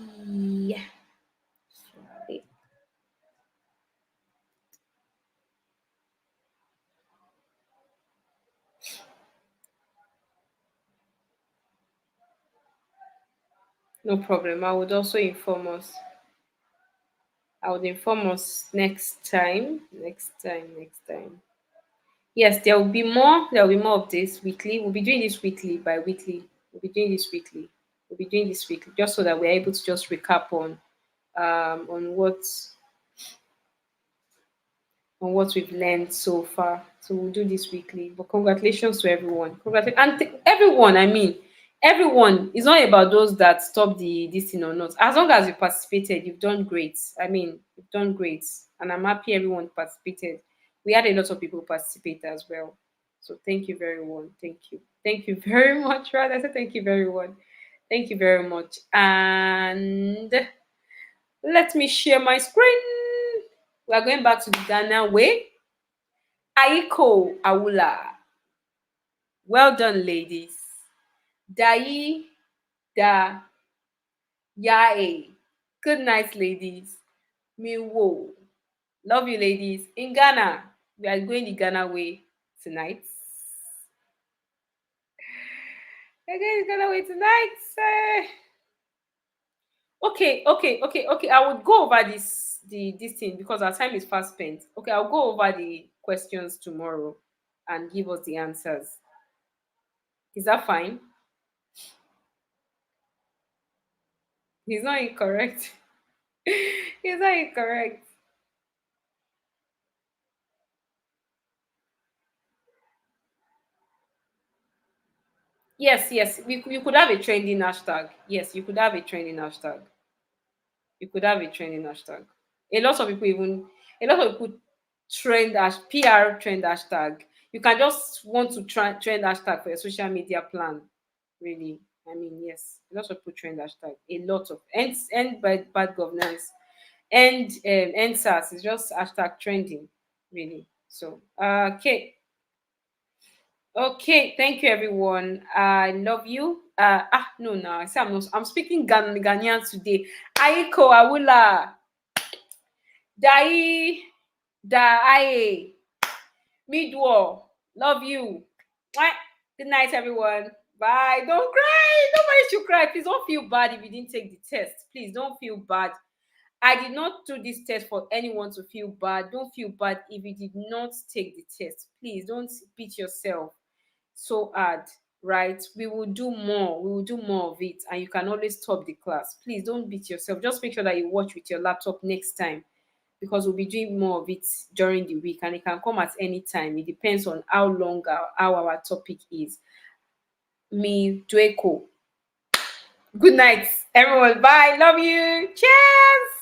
No problem. I would inform us next time. Next time. Yes, there will be more of this weekly. We'll be doing this weekly by weekly. We'll be doing this weekly just so that we're able to just recap on what we've learned so far. So we'll do this weekly. But congratulations to everyone. Everyone, I mean, Everyone, it's not about those that stop the this thing or not. As long as you participated, you've done great. I mean, you've done great, and I'm happy everyone participated. We had a lot of people participate as well. So thank you very much. Thank you very much. Right, I said thank you very much. Thank you very much. And let me share my screen. We are going back to the Ghana way. Aiko Awula. Well done, ladies. Dai da yae. Good night, ladies. Miwo. Love you, ladies. In Ghana, we are going the Ghana way tonight. We're going the Ghana way tonight. Okay. I would go over this thing because our time is fast spent. Okay, I'll go over the questions tomorrow and give us the answers. Is that fine? He's not incorrect. He's not incorrect. Yes. You could have a trending hashtag. Yes, you could have a trending hashtag. You could have a trending hashtag. A lot of people even a lot of people trend as PR trend hashtag. You can just want to trend hashtag for your social media plan. Really. I mean, yes, a lot of people trend hashtag. A lot of end by bad governance. End SARS is just hashtag trending, really. So okay. Okay, thank you everyone. I love you. No, I say I'm speaking Ghanaian today. Aiko Awula. Dai Dai Midwo. Love you. Mwah. Good night, everyone. Bye. Don't cry. Nobody should cry. Please don't feel bad if you didn't take the test. Please don't feel bad. I did not do this test for anyone to feel bad. Don't feel bad if you did not take the test. Please don't beat yourself so hard, right? We will do more of it, and you can always top the class. Please don't beat yourself. Just make sure that you watch with your laptop next time because we'll be doing more of it during the week, and it can come at any time. It depends on how long how our topic is. Me, Dweko. Good night, everyone. Bye. Love you. Cheers.